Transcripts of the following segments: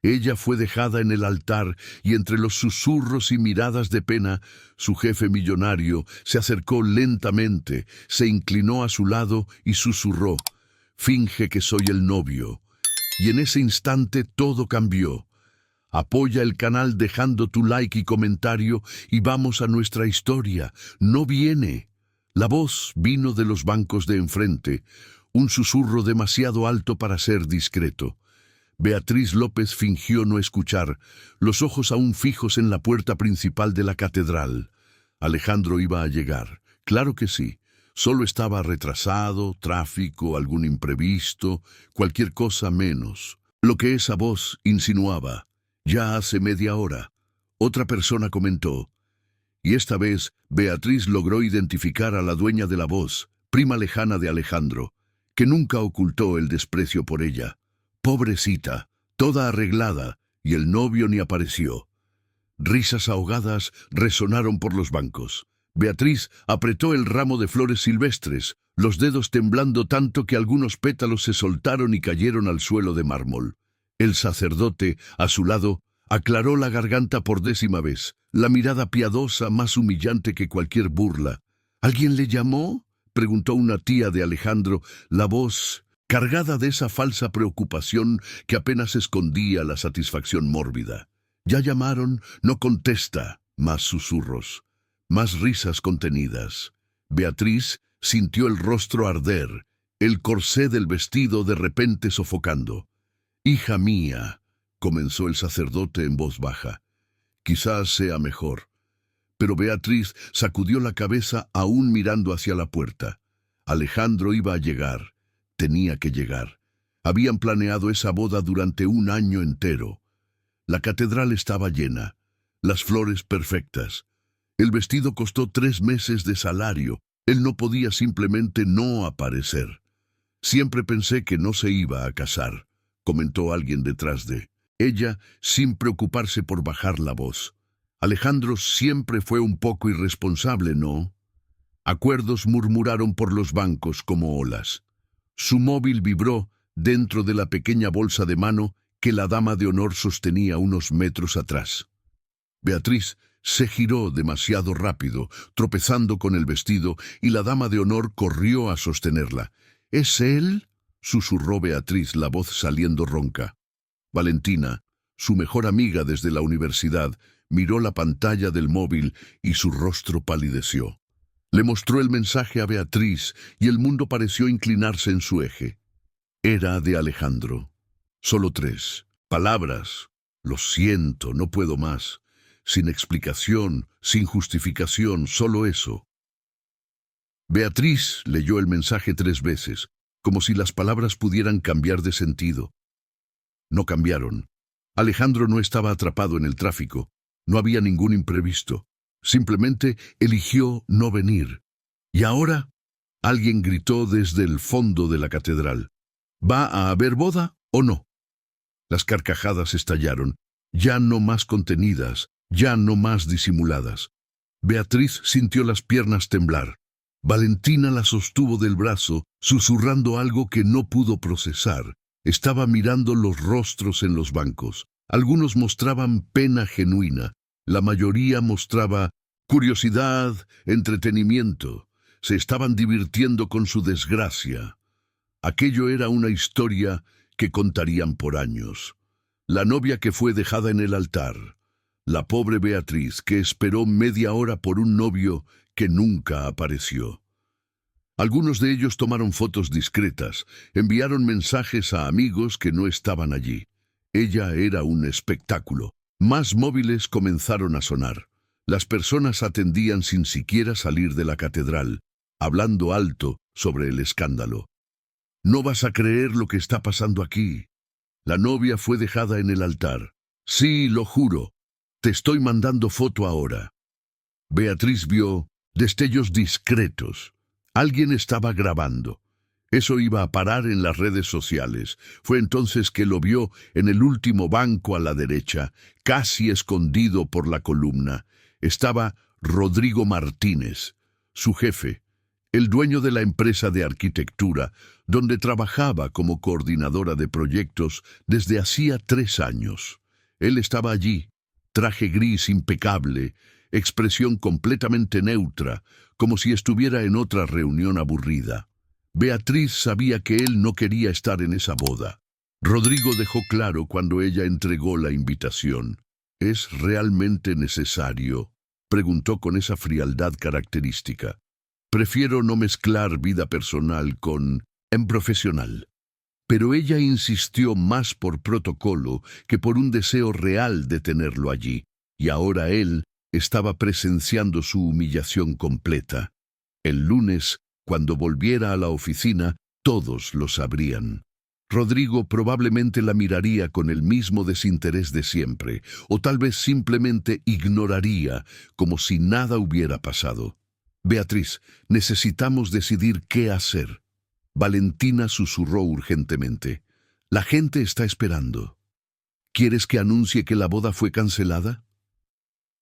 Ella fue dejada en el altar y entre los susurros y miradas de pena, su jefe millonario se acercó lentamente, se inclinó a su lado y susurró: «Finge que soy el novio». Y en ese instante todo cambió. Apoya el canal dejando tu like y comentario y vamos a nuestra historia. No viene. La voz vino de los bancos de enfrente, un susurro demasiado alto para ser discreto. Beatriz López fingió no escuchar, los ojos aún fijos en la puerta principal de la catedral. Alejandro iba a llegar. Claro que sí. Solo estaba retrasado, tráfico, algún imprevisto, cualquier cosa menos. Lo que esa voz insinuaba. Ya hace media hora. Otra persona comentó. Y esta vez Beatriz logró identificar a la dueña de la voz, prima lejana de Alejandro, que nunca ocultó el desprecio por ella. Pobrecita, toda arreglada, y el novio ni apareció. Risas ahogadas resonaron por los bancos. Beatriz apretó el ramo de flores silvestres, los dedos temblando tanto que algunos pétalos se soltaron y cayeron al suelo de mármol. El sacerdote, a su lado, aclaró la garganta por 10ª vez, la mirada piadosa más humillante que cualquier burla. ¿Alguien le llamó?, preguntó una tía de Alejandro, la voz cargada de esa falsa preocupación que apenas escondía la satisfacción mórbida. «Ya llamaron, no contesta». Más susurros, más risas contenidas. Beatriz sintió el rostro arder, el corsé del vestido de repente sofocando. «Hija mía», comenzó el sacerdote en voz baja, «quizás sea mejor». Pero Beatriz sacudió la cabeza aún mirando hacia la puerta. Alejandro iba a llegar. Tenía que llegar. Habían planeado esa boda durante un año entero. La catedral estaba llena, las flores perfectas. El vestido costó 3 meses de salario. Él no podía simplemente no aparecer. «Siempre pensé que no se iba a casar», comentó alguien detrás de ella, sin preocuparse por bajar la voz. «Alejandro siempre fue un poco irresponsable, ¿no?». Acuerdos murmuraron por los bancos como olas. Su móvil vibró dentro de la pequeña bolsa de mano que la dama de honor sostenía unos metros atrás. Beatriz se giró demasiado rápido, tropezando con el vestido, y la dama de honor corrió a sostenerla. «¿Es él?», susurró Beatriz, la voz saliendo ronca. Valentina, su mejor amiga desde la universidad, miró la pantalla del móvil y su rostro palideció. Le mostró el mensaje a Beatriz y el mundo pareció inclinarse en su eje. Era de Alejandro. Solo 3 palabras. «Lo siento, no puedo más». Sin explicación, sin justificación, solo eso. Beatriz leyó el mensaje 3 veces, como si las palabras pudieran cambiar de sentido. No cambiaron. Alejandro no estaba atrapado en el tráfico. No había ningún imprevisto. Simplemente eligió no venir. Y ahora, alguien gritó desde el fondo de la catedral. «¿Va a haber boda o no?». Las carcajadas estallaron, ya no más contenidas, ya no más disimuladas. Beatriz sintió las piernas temblar. Valentina la sostuvo del brazo, susurrando algo que no pudo procesar. Estaba mirando los rostros en los bancos. Algunos mostraban pena genuina. La mayoría mostraba curiosidad, entretenimiento. Se estaban divirtiendo con su desgracia. Aquello era una historia que contarían por años. La novia que fue dejada en el altar. La pobre Beatriz que esperó media hora por un novio que nunca apareció. Algunos de ellos tomaron fotos discretas, enviaron mensajes a amigos que no estaban allí. Ella era un espectáculo. Más móviles comenzaron a sonar. Las personas atendían sin siquiera salir de la catedral, hablando alto sobre el escándalo. «No vas a creer lo que está pasando aquí. La novia fue dejada en el altar. Sí, lo juro. Te estoy mandando foto ahora». Beatriz vio destellos discretos. Alguien estaba grabando. Eso iba a parar en las redes sociales. Fue entonces que lo vio en el último banco a la derecha, casi escondido por la columna. Estaba Rodrigo Martínez, su jefe, el dueño de la empresa de arquitectura, donde trabajaba como coordinadora de proyectos desde hacía 3 años. Él estaba allí, traje gris impecable, expresión completamente neutra, como si estuviera en otra reunión aburrida. Beatriz sabía que él no quería estar en esa boda. Rodrigo dejó claro cuando ella entregó la invitación. ¿Es realmente necesario?, preguntó con esa frialdad característica. Prefiero no mezclar vida personal en profesional. Pero ella insistió más por protocolo que por un deseo real de tenerlo allí, y ahora él estaba presenciando su humillación completa. El lunes, cuando volviera a la oficina, todos lo sabrían. Rodrigo probablemente la miraría con el mismo desinterés de siempre, o tal vez simplemente ignoraría, como si nada hubiera pasado. Beatriz, necesitamos decidir qué hacer. Valentina susurró urgentemente. La gente está esperando. ¿Quieres que anuncie que la boda fue cancelada?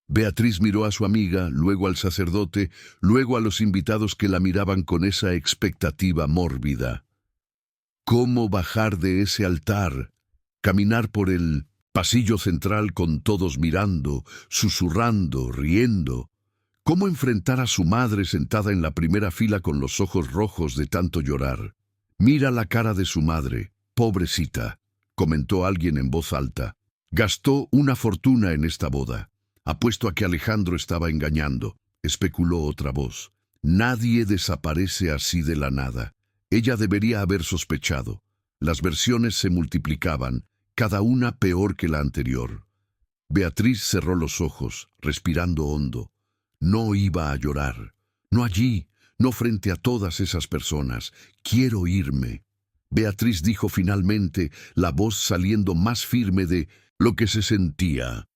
Beatriz miró a su amiga, luego al sacerdote, luego a los invitados que la miraban con esa expectativa mórbida. ¿Cómo bajar de ese altar? Caminar por el pasillo central con todos mirando, susurrando, riendo. ¿Cómo enfrentar a su madre sentada en la primera fila con los ojos rojos de tanto llorar? Mira la cara de su madre, pobrecita, comentó alguien en voz alta. Gastó una fortuna en esta boda. Apuesto a que Alejandro estaba engañando, especuló otra voz. Nadie desaparece así de la nada. Ella debería haber sospechado. Las versiones se multiplicaban, cada una peor que la anterior. Beatriz cerró los ojos, respirando hondo. No iba a llorar. No allí, no frente a todas esas personas. Quiero irme. Beatriz dijo finalmente, la voz saliendo más firme de lo que se sentía.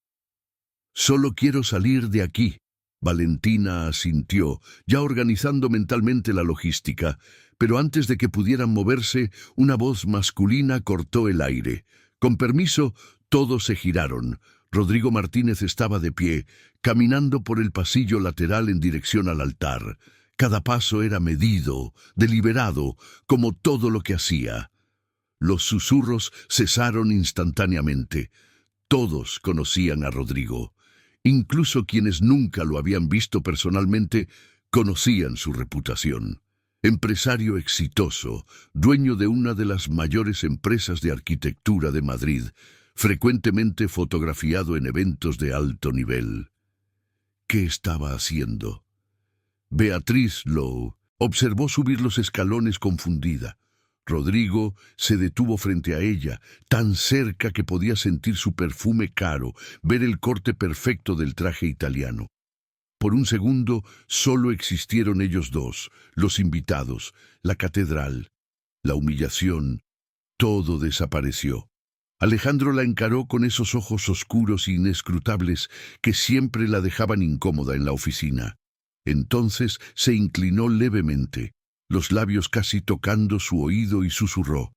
Solo quiero salir de aquí. Valentina asintió, ya organizando mentalmente la logística, pero antes de que pudieran moverse, una voz masculina cortó el aire. Con permiso, todos se giraron. Rodrigo Martínez estaba de pie, caminando por el pasillo lateral en dirección al altar. Cada paso era medido, deliberado, como todo lo que hacía. Los susurros cesaron instantáneamente. Todos conocían a Rodrigo. Incluso quienes nunca lo habían visto personalmente conocían su reputación. Empresario exitoso, dueño de una de las mayores empresas de arquitectura de Madrid, frecuentemente fotografiado en eventos de alto nivel. ¿Qué estaba haciendo? Beatriz lo observó subir los escalones confundida. Rodrigo se detuvo frente a ella, tan cerca que podía sentir su perfume caro, ver el corte perfecto del traje italiano. Por un segundo solo existieron ellos dos, los invitados, la catedral, la humillación, todo desapareció. Alejandro la encaró con esos ojos oscuros e inescrutables que siempre la dejaban incómoda en la oficina. Entonces se inclinó levemente, los labios casi tocando su oído, y susurró: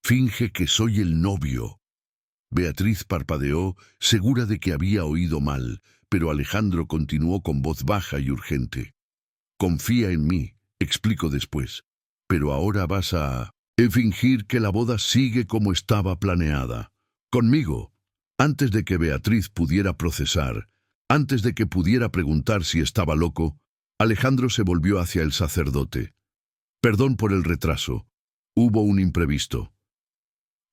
«Finge que soy el novio». Beatriz parpadeó, segura de que había oído mal, pero Alejandro continuó con voz baja y urgente: «Confía en mí, explico después. Pero ahora vas a fingir que la boda sigue como estaba planeada. Conmigo». Antes de que Beatriz pudiera procesar, antes de que pudiera preguntar si estaba loco, Alejandro se volvió hacia el sacerdote. «Perdón por el retraso. Hubo un imprevisto».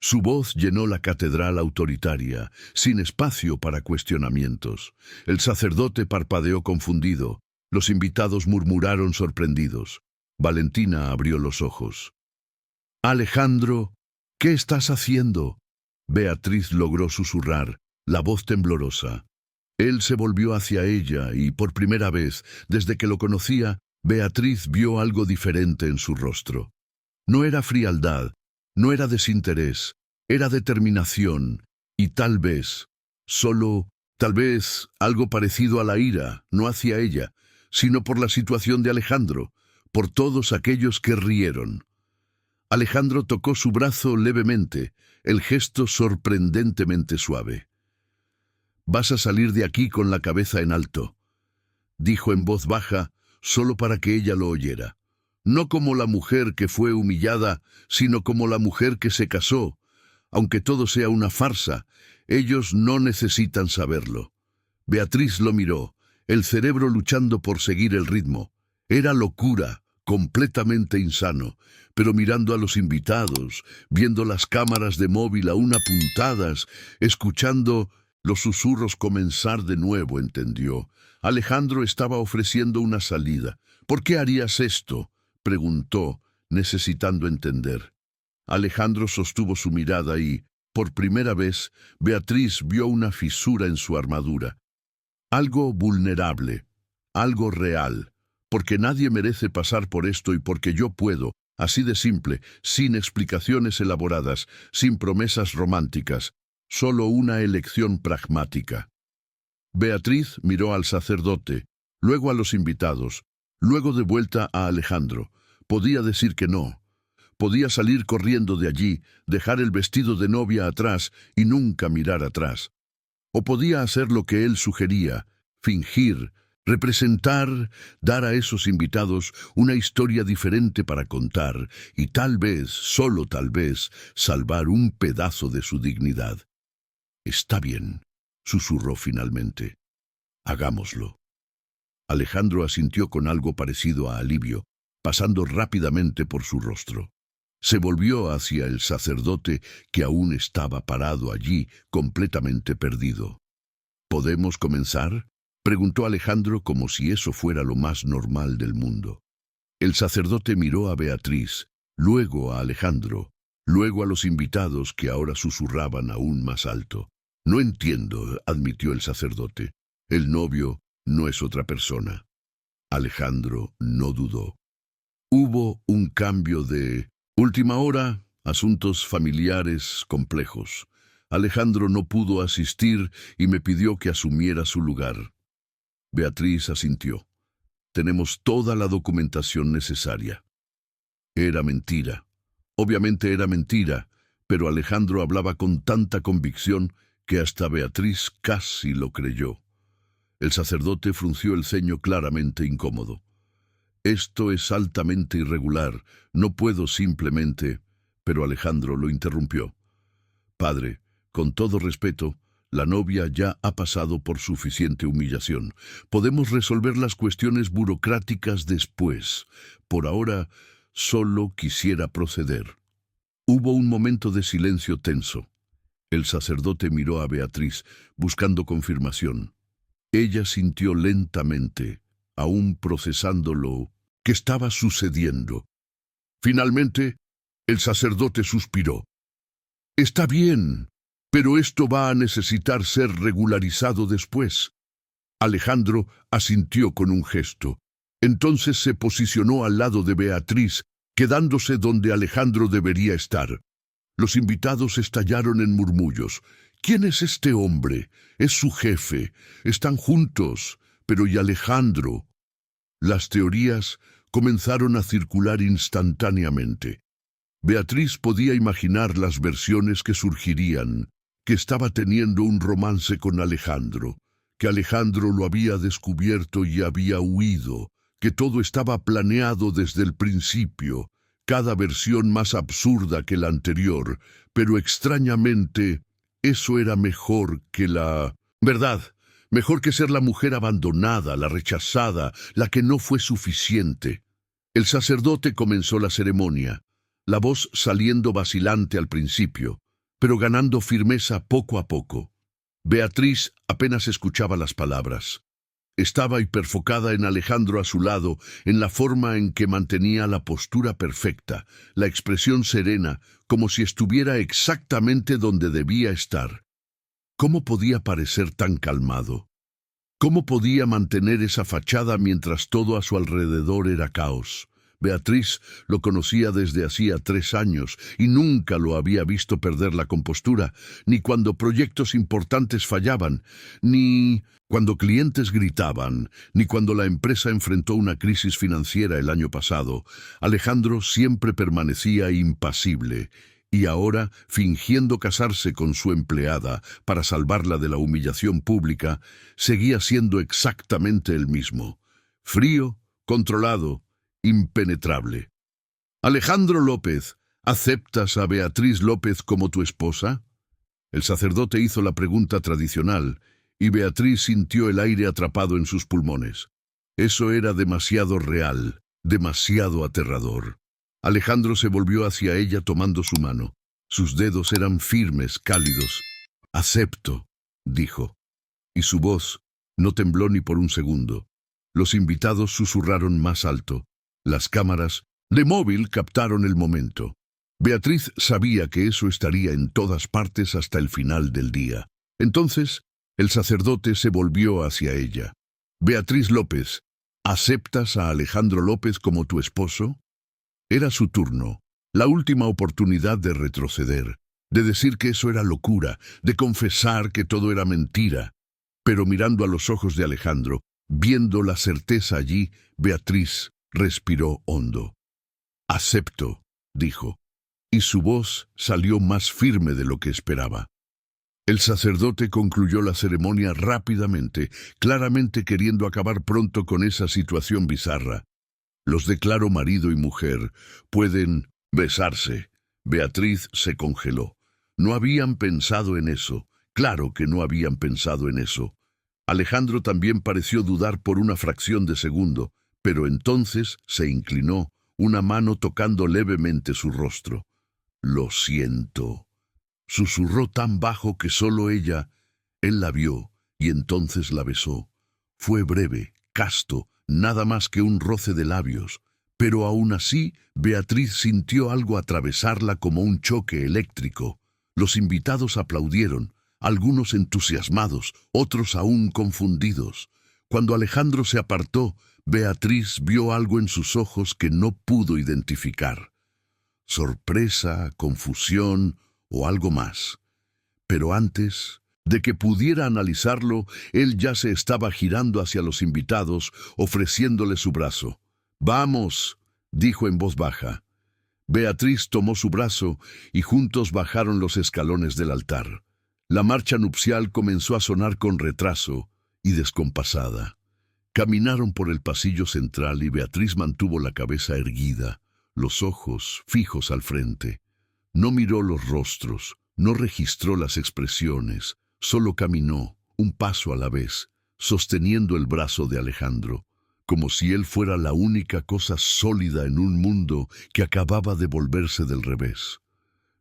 Su voz llenó la catedral autoritaria, sin espacio para cuestionamientos. El sacerdote parpadeó confundido. Los invitados murmuraron sorprendidos. Valentina abrió los ojos. «Alejandro, ¿qué estás haciendo?». Beatriz logró susurrar, la voz temblorosa. Él se volvió hacia ella y, por primera vez, desde que lo conocía, Beatriz vio algo diferente en su rostro. No era frialdad, no era desinterés, era determinación y tal vez, solo tal vez, algo parecido a la ira, no hacia ella, sino por la situación de Alejandro, por todos aquellos que rieron. Alejandro tocó su brazo levemente, el gesto sorprendentemente suave. «Vas a salir de aquí con la cabeza en alto», dijo en voz baja, solo para que ella lo oyera. no como la mujer que fue humillada, sino como la mujer que se casó. Aunque todo sea una farsa, ellos no necesitan saberlo. Beatriz lo miró, el cerebro luchando por seguir el ritmo. Era locura, completamente insano, pero mirando a los invitados, viendo las cámaras de móvil aún apuntadas, escuchando los susurros comenzar de nuevo, entendió. Alejandro estaba ofreciendo una salida. ¿Por qué harías esto?, preguntó, necesitando entender. Alejandro sostuvo su mirada y, por primera vez, Beatriz vio una fisura en su armadura. Algo vulnerable, algo real, porque nadie merece pasar por esto y porque yo puedo, así de simple, sin explicaciones elaboradas, sin promesas románticas, solo una elección pragmática. Beatriz miró al sacerdote, luego a los invitados, luego de vuelta a Alejandro. Podía decir que no. Podía salir corriendo de allí, dejar el vestido de novia atrás y nunca mirar atrás. O podía hacer lo que él sugería, fingir, representar, dar a esos invitados una historia diferente para contar y tal vez, solo tal vez, salvar un pedazo de su dignidad. «Está bien», susurró finalmente. «Hagámoslo». Alejandro asintió con algo parecido a alivio, pasando rápidamente por su rostro. Se volvió hacia el sacerdote, que aún estaba parado allí, completamente perdido. «¿Podemos comenzar?», preguntó Alejandro como si eso fuera lo más normal del mundo. El sacerdote miró a Beatriz, luego a Alejandro, luego a los invitados que ahora susurraban aún más alto. «No entiendo», admitió el sacerdote. «El novio no es otra persona». Alejandro no dudó. Hubo un cambio de última hora, asuntos familiares complejos. Alejandro no pudo asistir y me pidió que asumiera su lugar. Beatriz asintió. «Tenemos toda la documentación necesaria». Era mentira. Obviamente era mentira, pero Alejandro hablaba con tanta convicción que hasta Beatriz casi lo creyó. El sacerdote frunció el ceño claramente incómodo. «Esto es altamente irregular. No puedo simplemente...» Pero Alejandro lo interrumpió. «Padre, con todo respeto, la novia ya ha pasado por suficiente humillación. Podemos resolver las cuestiones burocráticas después. Por ahora, solo quisiera proceder». Hubo un momento de silencio tenso. El sacerdote miró a Beatriz, buscando confirmación. Ella sintió lentamente, aún procesando lo que estaba sucediendo. Finalmente, el sacerdote suspiró. «Está bien, pero esto va a necesitar ser regularizado después». Alejandro asintió con un gesto. Entonces se posicionó al lado de Beatriz, quedándose donde Alejandro debería estar. Los invitados estallaron en murmullos. «¿Quién es este hombre? Es su jefe. Están juntos. Pero ¿y Alejandro?». Las teorías comenzaron a circular instantáneamente. Beatriz podía imaginar las versiones que surgirían, que estaba teniendo un romance con Alejandro, que Alejandro lo había descubierto y había huido, que todo estaba planeado desde el principio, cada versión más absurda que la anterior, pero extrañamente eso era mejor que la verdad, mejor que ser la mujer abandonada, la rechazada, la que no fue suficiente. El sacerdote comenzó la ceremonia, la voz saliendo vacilante al principio, pero ganando firmeza poco a poco. Beatriz apenas escuchaba las palabras. Estaba hiperfocada en Alejandro a su lado, en la forma en que mantenía la postura perfecta, la expresión serena, como si estuviera exactamente donde debía estar. ¿Cómo podía parecer tan calmado? ¿Cómo podía mantener esa fachada mientras todo a su alrededor era caos? Beatriz lo conocía desde hacía 3 años y nunca lo había visto perder la compostura, ni cuando proyectos importantes fallaban, ni cuando clientes gritaban, ni cuando la empresa enfrentó una crisis financiera el año pasado. Alejandro siempre permanecía impasible, y ahora, fingiendo casarse con su empleada para salvarla de la humillación pública, seguía siendo exactamente el mismo. Frío, controlado impenetrable. Alejandro López, ¿aceptas a Beatriz López como tu esposa? El sacerdote hizo la pregunta tradicional, y Beatriz sintió el aire atrapado en sus pulmones. Eso era demasiado real, demasiado aterrador. Alejandro se volvió hacia ella tomando su mano. Sus dedos eran firmes, cálidos. «Acepto», dijo. Y su voz no tembló ni por un segundo. Los invitados susurraron más alto. Las cámaras de móvil captaron el momento. Beatriz sabía que eso estaría en todas partes hasta el final del día. Entonces, el sacerdote se volvió hacia ella. «Beatriz López, ¿aceptas a Alejandro López como tu esposo?» Era su turno, la última oportunidad de retroceder, de decir que eso era locura, de confesar que todo era mentira. Pero mirando a los ojos de Alejandro, viendo la certeza allí, Beatriz respiró hondo. «Acepto», dijo, y su voz salió más firme de lo que esperaba. El sacerdote concluyó la ceremonia rápidamente, claramente queriendo acabar pronto con esa situación bizarra. «Los declaro marido y mujer. Pueden besarse». Beatriz se congeló. No habían pensado en eso. Claro que no habían pensado en eso. Alejandro también pareció dudar por una fracción de segundo, pero entonces se inclinó, una mano tocando levemente su rostro. «Lo siento», susurró tan bajo que solo él la vio, y entonces la besó. Fue breve, casto, nada más que un roce de labios, pero aún así Beatriz sintió algo atravesarla como un choque eléctrico. Los invitados aplaudieron, algunos entusiasmados, otros aún confundidos. Cuando Alejandro se apartó, Beatriz vio algo en sus ojos que no pudo identificar. Sorpresa, confusión o algo más. Pero antes de que pudiera analizarlo, él ya se estaba girando hacia los invitados, ofreciéndole su brazo. «Vamos», dijo en voz baja. Beatriz tomó su brazo y juntos bajaron los escalones del altar. La marcha nupcial comenzó a sonar con retraso y descompasada. Caminaron por el pasillo central y Beatriz mantuvo la cabeza erguida, los ojos fijos al frente. No miró los rostros, no registró las expresiones, solo caminó, un paso a la vez, sosteniendo el brazo de Alejandro, como si él fuera la única cosa sólida en un mundo que acababa de volverse del revés.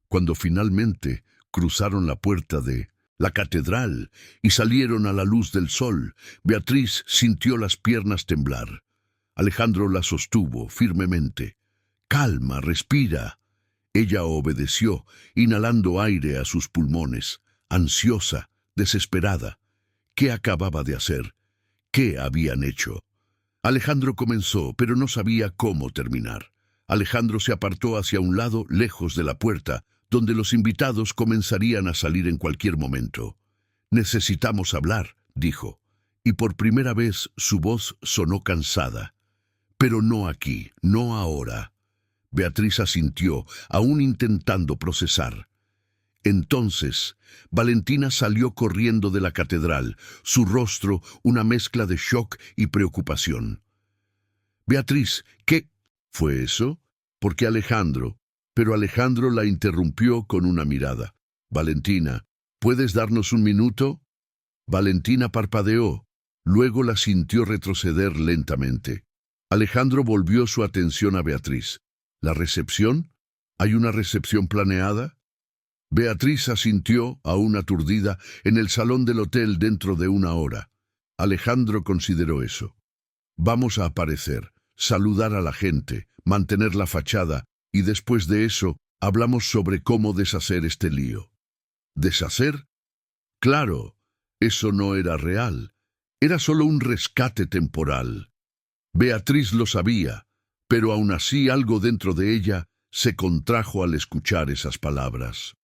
Cuando finalmente cruzaron la puerta de la catedral y salieron a la luz del sol, Beatriz sintió las piernas temblar. Alejandro la sostuvo firmemente. «Calma, respira». Ella obedeció, inhalando aire a sus pulmones, ansiosa, desesperada. ¿Qué acababa de hacer? ¿Qué habían hecho? Alejandro comenzó, pero no sabía cómo terminar. Alejandro se apartó hacia un lado, lejos de la puerta, donde los invitados comenzarían a salir en cualquier momento. «Necesitamos hablar», dijo, y por primera vez su voz sonó cansada. «Pero no aquí, no ahora». Beatriz asintió, aún intentando procesar. Entonces, Valentina salió corriendo de la catedral, su rostro una mezcla de shock y preocupación. «Beatriz, ¿qué fue eso?» «Porque Alejandro...» Pero Alejandro la interrumpió con una mirada. «Valentina, ¿puedes darnos un minuto?» Valentina parpadeó, luego la sintió retroceder lentamente. Alejandro volvió su atención a Beatriz. «¿La recepción? ¿Hay una recepción planeada?» Beatriz asintió, aún aturdida, en el salón del hotel dentro de una hora. Alejandro consideró eso. «Vamos a aparecer, saludar a la gente, mantener la fachada, y después de eso, hablamos sobre cómo deshacer este lío». ¿Deshacer? Claro, eso no era real. Era solo un rescate temporal. Beatriz lo sabía, pero aún así algo dentro de ella se contrajo al escuchar esas palabras.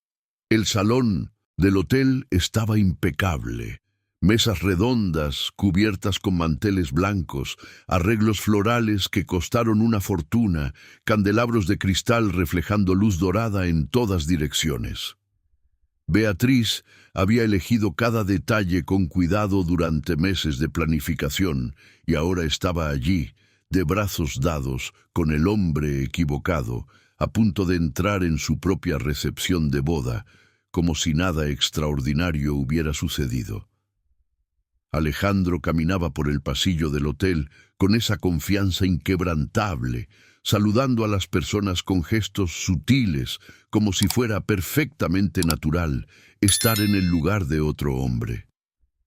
El salón del hotel estaba impecable. Mesas redondas, cubiertas con manteles blancos, arreglos florales que costaron una fortuna, candelabros de cristal reflejando luz dorada en todas direcciones. Beatriz había elegido cada detalle con cuidado durante meses de planificación y ahora estaba allí, de brazos dados, con el hombre equivocado, a punto de entrar en su propia recepción de boda, como si nada extraordinario hubiera sucedido. Alejandro caminaba por el pasillo del hotel con esa confianza inquebrantable, saludando a las personas con gestos sutiles, como si fuera perfectamente natural estar en el lugar de otro hombre.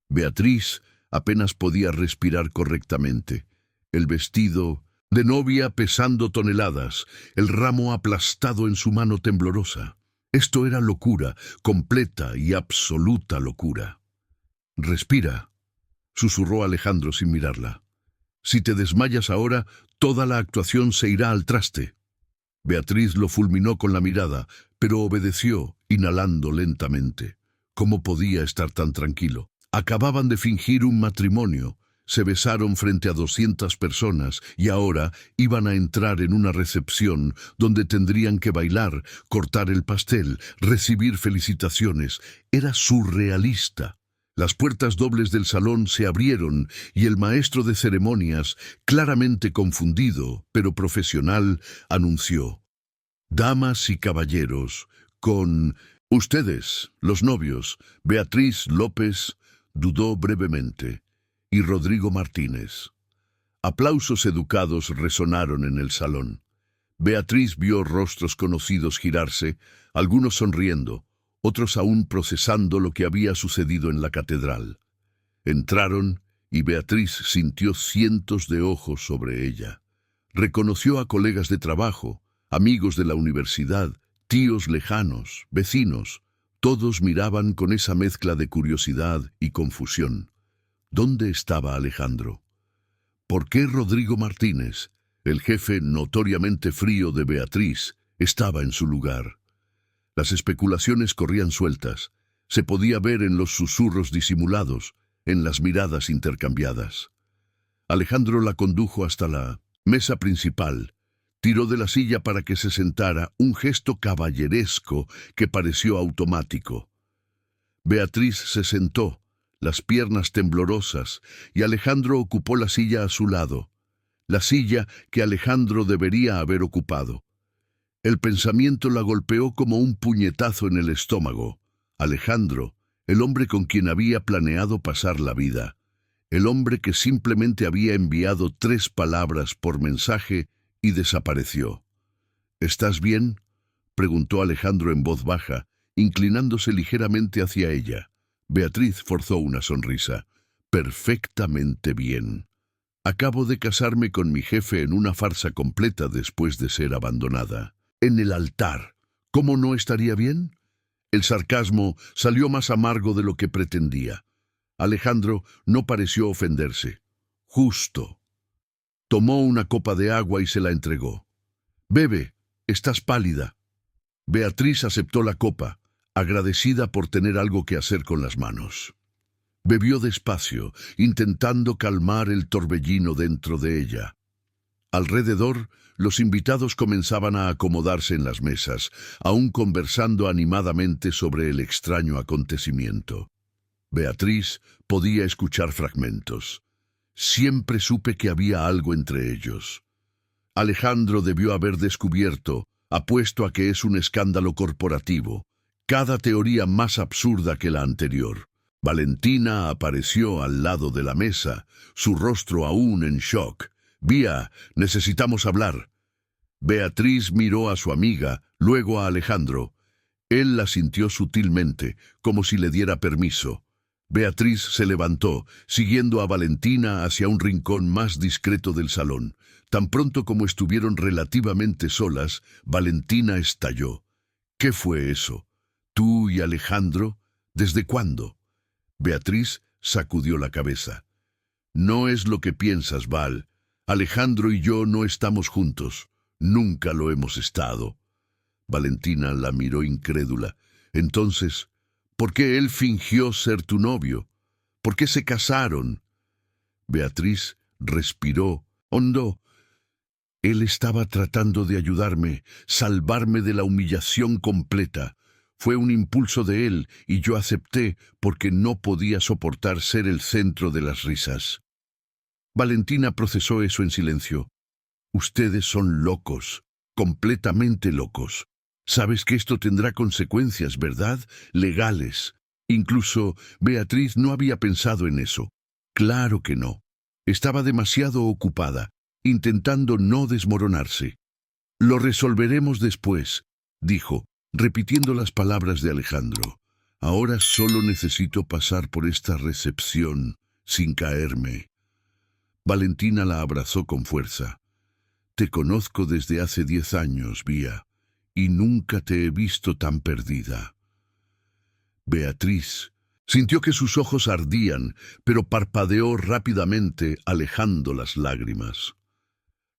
Beatriz apenas podía respirar correctamente. El vestido de novia pesando toneladas, el ramo aplastado en su mano temblorosa. Esto era locura, completa y absoluta locura. «Respira», susurró Alejandro sin mirarla. «Si te desmayas ahora, toda la actuación se irá al traste». Beatriz lo fulminó con la mirada, pero obedeció, inhalando lentamente. ¿Cómo podía estar tan tranquilo? Acababan de fingir un matrimonio, se besaron frente a 200 personas y ahora iban a entrar en una recepción donde tendrían que bailar, cortar el pastel, recibir felicitaciones. Era surrealista. Las puertas dobles del salón se abrieron y el maestro de ceremonias, claramente confundido, pero profesional, anunció: «Damas y caballeros, con ustedes, los novios, Beatriz López», dudó brevemente, «y Rodrigo Martínez». Aplausos educados resonaron en el salón. Beatriz vio rostros conocidos girarse, algunos sonriendo, otros aún procesando lo que había sucedido en la catedral. Entraron y Beatriz sintió cientos de ojos sobre ella. Reconoció a colegas de trabajo, amigos de la universidad, tíos lejanos, vecinos. Todos miraban con esa mezcla de curiosidad y confusión. ¿Dónde estaba Alejandro? ¿Por qué Rodrigo Martínez, el jefe notoriamente frío de Beatriz, estaba en su lugar? Las especulaciones corrían sueltas. Se podía ver en los susurros disimulados, en las miradas intercambiadas. Alejandro la condujo hasta la mesa principal. Tiró de la silla para que se sentara, un gesto caballeresco que pareció automático. Beatriz se sentó, las piernas temblorosas, y Alejandro ocupó la silla a su lado, la silla que Alejandro debería haber ocupado. El pensamiento la golpeó como un puñetazo en el estómago. Alejandro, el hombre con quien había planeado pasar la vida, el hombre que simplemente había enviado 3 palabras por mensaje y desapareció. «¿Estás bien?», preguntó Alejandro en voz baja, inclinándose ligeramente hacia ella. Beatriz forzó una sonrisa. «Perfectamente bien. Acabo de casarme con mi jefe en una farsa completa después de ser abandonada. En el altar. ¿Cómo no estaría bien?». El sarcasmo salió más amargo de lo que pretendía. Alejandro no pareció ofenderse. «Justo». Tomó una copa de agua y se la entregó. «Bebe, estás pálida». Beatriz aceptó la copa, agradecida por tener algo que hacer con las manos. Bebió despacio, intentando calmar el torbellino dentro de ella. Alrededor, los invitados comenzaban a acomodarse en las mesas, aún conversando animadamente sobre el extraño acontecimiento. Beatriz podía escuchar fragmentos. Siempre supe que había algo entre ellos. Alejandro debió haber descubierto, apuesto a que es un escándalo corporativo, cada teoría más absurda que la anterior. Valentina apareció al lado de la mesa, su rostro aún en shock. «Vía, necesitamos hablar». Beatriz miró a su amiga, luego a Alejandro. Él la sintió sutilmente, como si le diera permiso. Beatriz se levantó, siguiendo a Valentina hacia un rincón más discreto del salón. Tan pronto como estuvieron relativamente solas, Valentina estalló. «¿Qué fue eso? ¿Tú y Alejandro? ¿Desde cuándo?». Beatriz sacudió la cabeza. «No es lo que piensas, Val. Alejandro y yo no estamos juntos. Nunca lo hemos estado». Valentina la miró incrédula. «Entonces, ¿por qué él fingió ser tu novio? ¿Por qué se casaron?». Beatriz respiró hondo. «Él estaba tratando de ayudarme, salvarme de la humillación completa. Fue un impulso de él y yo acepté porque no podía soportar ser el centro de las risas». Valentina procesó eso en silencio. Ustedes son locos, completamente locos. Sabes que esto tendrá consecuencias, ¿verdad? Legales. Incluso Beatriz no había pensado en eso. Claro que no. Estaba demasiado ocupada, intentando no desmoronarse. Lo resolveremos después, dijo, repitiendo las palabras de Alejandro. Ahora solo necesito pasar por esta recepción sin caerme. Valentina la abrazó con fuerza. Te conozco desde hace 10 años, Vía, y nunca te he visto tan perdida. Beatriz sintió que sus ojos ardían, pero parpadeó rápidamente, alejando las lágrimas.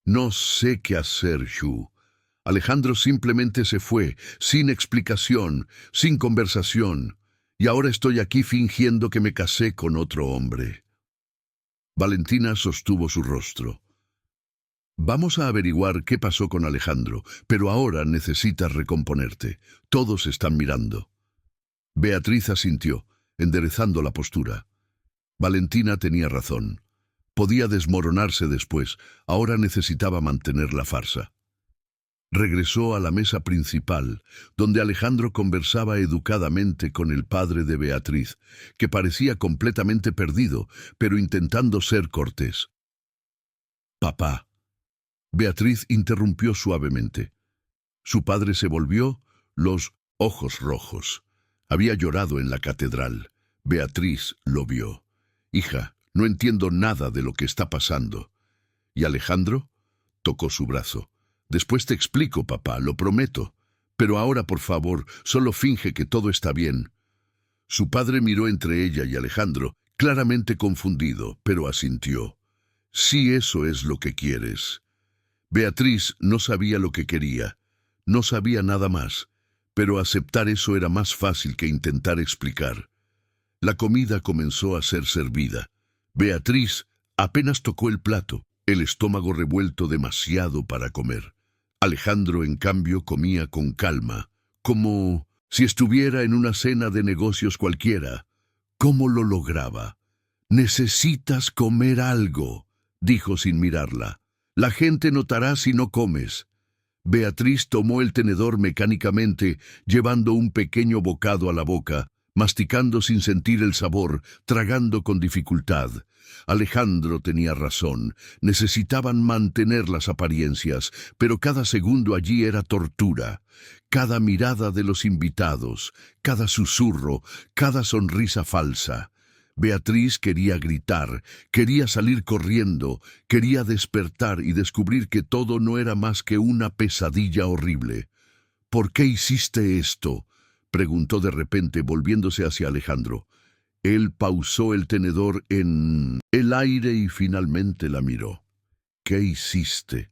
No sé qué hacer, Xu. Alejandro simplemente se fue, sin explicación, sin conversación, y ahora estoy aquí fingiendo que me casé con otro hombre. Valentina sostuvo su rostro. Vamos a averiguar qué pasó con Alejandro, pero ahora necesitas recomponerte. Todos están mirando. Beatriz asintió, enderezando la postura. Valentina tenía razón. Podía desmoronarse después, ahora necesitaba mantener la farsa. Regresó a la mesa principal, donde Alejandro conversaba educadamente con el padre de Beatriz, que parecía completamente perdido, pero intentando ser cortés. «Papá». Beatriz interrumpió suavemente. Su padre se volvió, los ojos rojos. Había llorado en la catedral. Beatriz lo vio. «Hija, no entiendo nada de lo que está pasando». ¿Y Alejandro? Tocó su brazo. «Después te explico, papá, lo prometo. Pero ahora, por favor, solo finge que todo está bien». Su padre miró entre ella y Alejandro, claramente confundido, pero asintió. «Sí, eso es lo que quieres». Beatriz no sabía lo que quería. No sabía nada más, pero aceptar eso era más fácil que intentar explicar. La comida comenzó a ser servida. Beatriz apenas tocó el plato, el estómago revuelto demasiado para comer. Alejandro, en cambio, comía con calma, como si estuviera en una cena de negocios cualquiera. ¿Cómo lo lograba? «Necesitas comer algo», dijo sin mirarla. «La gente notará si no comes». Beatriz tomó el tenedor mecánicamente, llevando un pequeño bocado a la boca, masticando sin sentir el sabor, tragando con dificultad. Alejandro tenía razón, necesitaban mantener las apariencias, pero cada segundo allí era tortura. Cada mirada de los invitados, cada susurro, cada sonrisa falsa. Beatriz quería gritar, quería salir corriendo, quería despertar y descubrir que todo no era más que una pesadilla horrible. «¿Por qué hiciste esto?», preguntó de repente, volviéndose hacia Alejandro. Él pausó el tenedor en el aire y finalmente la miró. «¿Qué hiciste?».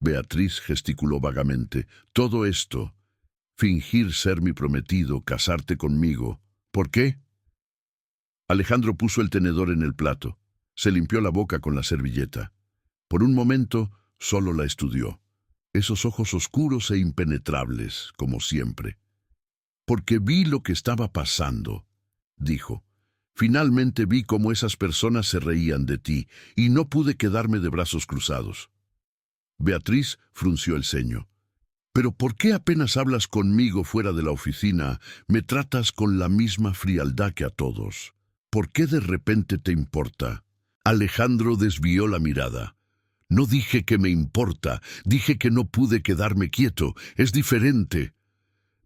Beatriz gesticuló vagamente. «Todo esto. Fingir ser mi prometido, casarte conmigo. ¿Por qué?». Alejandro puso el tenedor en el plato. Se limpió la boca con la servilleta. Por un momento, solo la estudió. Esos ojos oscuros e impenetrables, como siempre. «Porque vi lo que estaba pasando», dijo. «Finalmente vi cómo esas personas se reían de ti, y no pude quedarme de brazos cruzados». Beatriz frunció el ceño. «¿Pero por qué apenas hablas conmigo fuera de la oficina, me tratas con la misma frialdad que a todos? ¿Por qué de repente te importa?». Alejandro desvió la mirada. «No dije que me importa, dije que no pude quedarme quieto, es diferente».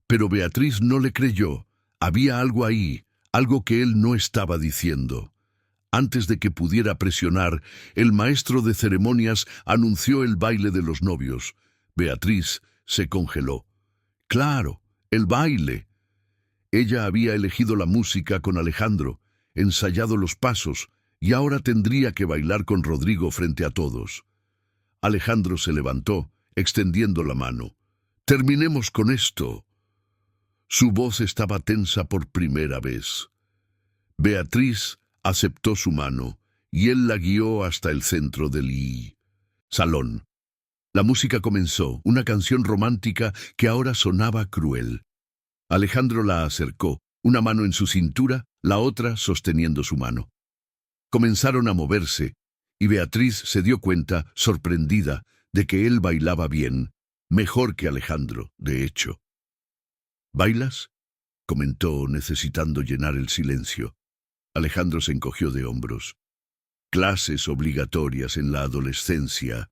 Pero Beatriz no le creyó. Había algo ahí, algo que él no estaba diciendo. Antes de que pudiera presionar, el maestro de ceremonias anunció el baile de los novios. Beatriz se congeló. Claro, el baile. Ella había elegido la música con Alejandro, ensayado los pasos, y ahora tendría que bailar con Rodrigo frente a todos. Alejandro se levantó, extendiendo la mano. «Terminemos con esto». Su voz estaba tensa por primera vez. Beatriz aceptó su mano, y él la guió hasta el centro del salón. La música comenzó, una canción romántica que ahora sonaba cruel. Alejandro la acercó, una mano en su cintura, la otra sosteniendo su mano. Comenzaron a moverse, y Beatriz se dio cuenta, sorprendida, de que él bailaba bien, mejor que Alejandro, de hecho. ¿Bailas?, comentó, necesitando llenar el silencio. Alejandro se encogió de hombros. Clases obligatorias en la adolescencia.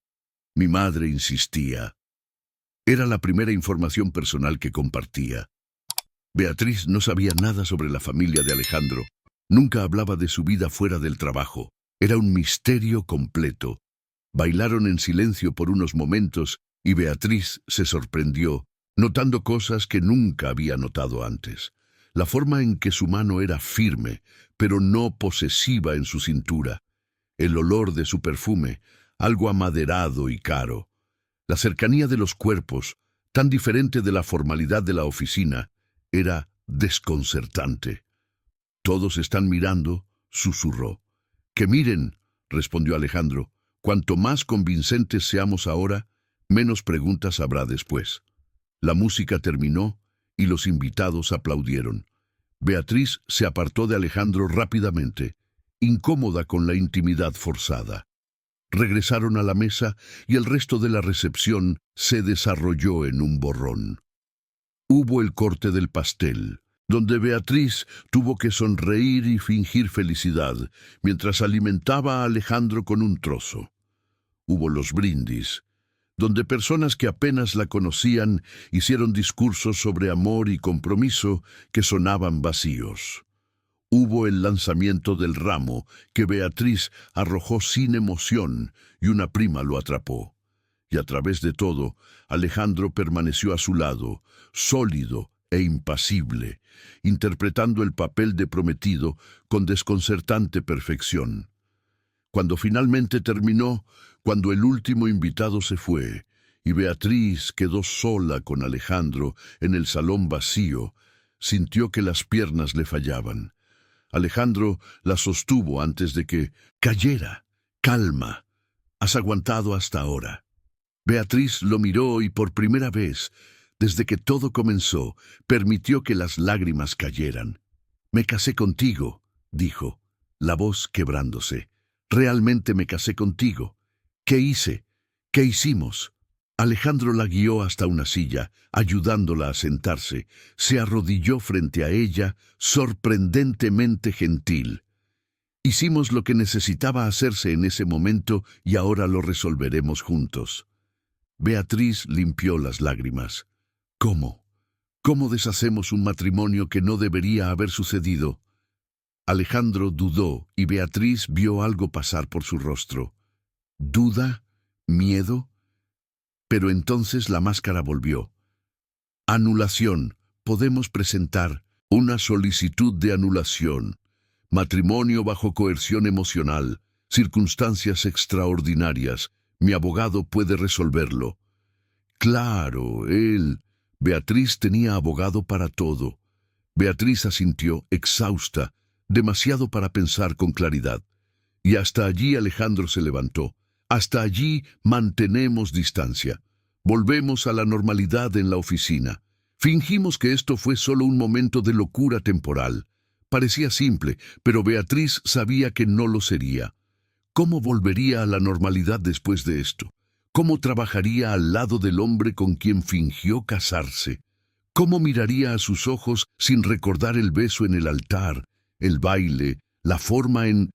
Mi madre insistía. Era la primera información personal que compartía. Beatriz no sabía nada sobre la familia de Alejandro. Nunca hablaba de su vida fuera del trabajo. Era un misterio completo. Bailaron en silencio por unos momentos y Beatriz se sorprendió, notando cosas que nunca había notado antes. La forma en que su mano era firme, pero no posesiva en su cintura. El olor de su perfume, algo amaderado y caro. La cercanía de los cuerpos, tan diferente de la formalidad de la oficina, era desconcertante. «Todos están mirando», susurró. «Que miren», respondió Alejandro. «Cuanto más convincentes seamos ahora, menos preguntas habrá después». La música terminó y los invitados aplaudieron. Beatriz se apartó de Alejandro rápidamente, incómoda con la intimidad forzada. Regresaron a la mesa y el resto de la recepción se desarrolló en un borrón. Hubo el corte del pastel, donde Beatriz tuvo que sonreír y fingir felicidad, mientras alimentaba a Alejandro con un trozo. Hubo los brindis, donde personas que apenas la conocían hicieron discursos sobre amor y compromiso que sonaban vacíos. Hubo el lanzamiento del ramo, que Beatriz arrojó sin emoción y una prima lo atrapó. Y a través de todo, Alejandro permaneció a su lado, sólido e impasible, interpretando el papel de prometido con desconcertante perfección. Cuando finalmente terminó, cuando el último invitado se fue, y Beatriz quedó sola con Alejandro en el salón vacío, sintió que las piernas le fallaban. Alejandro la sostuvo antes de que cayera. «Calma, has aguantado hasta ahora». Beatriz lo miró y por primera vez, desde que todo comenzó, permitió que las lágrimas cayeran. «Me casé contigo», dijo, la voz quebrándose. «Realmente me casé contigo. ¿Qué hice? ¿Qué hicimos?» Alejandro la guió hasta una silla, ayudándola a sentarse. Se arrodilló frente a ella, sorprendentemente gentil. «Hicimos lo que necesitaba hacerse en ese momento y ahora lo resolveremos juntos». Beatriz limpió las lágrimas. «¿Cómo? ¿Cómo deshacemos un matrimonio que no debería haber sucedido?» Alejandro dudó y Beatriz vio algo pasar por su rostro. ¿Duda? ¿Miedo? Pero entonces la máscara volvió. «Anulación. Podemos presentar una solicitud de anulación. Matrimonio bajo coerción emocional. Circunstancias extraordinarias. Mi abogado puede resolverlo». Claro, él. Beatriz tenía abogado para todo. Beatriz asintió, exhausta, demasiado para pensar con claridad. Y hasta allí Alejandro se levantó. Hasta allí mantenemos distancia. Volvemos a la normalidad en la oficina. Fingimos que esto fue solo un momento de locura temporal. Parecía simple, pero Beatriz sabía que no lo sería. ¿Cómo volvería a la normalidad después de esto? ¿Cómo trabajaría al lado del hombre con quien fingió casarse? ¿Cómo miraría a sus ojos sin recordar el beso en el altar, el baile, la forma en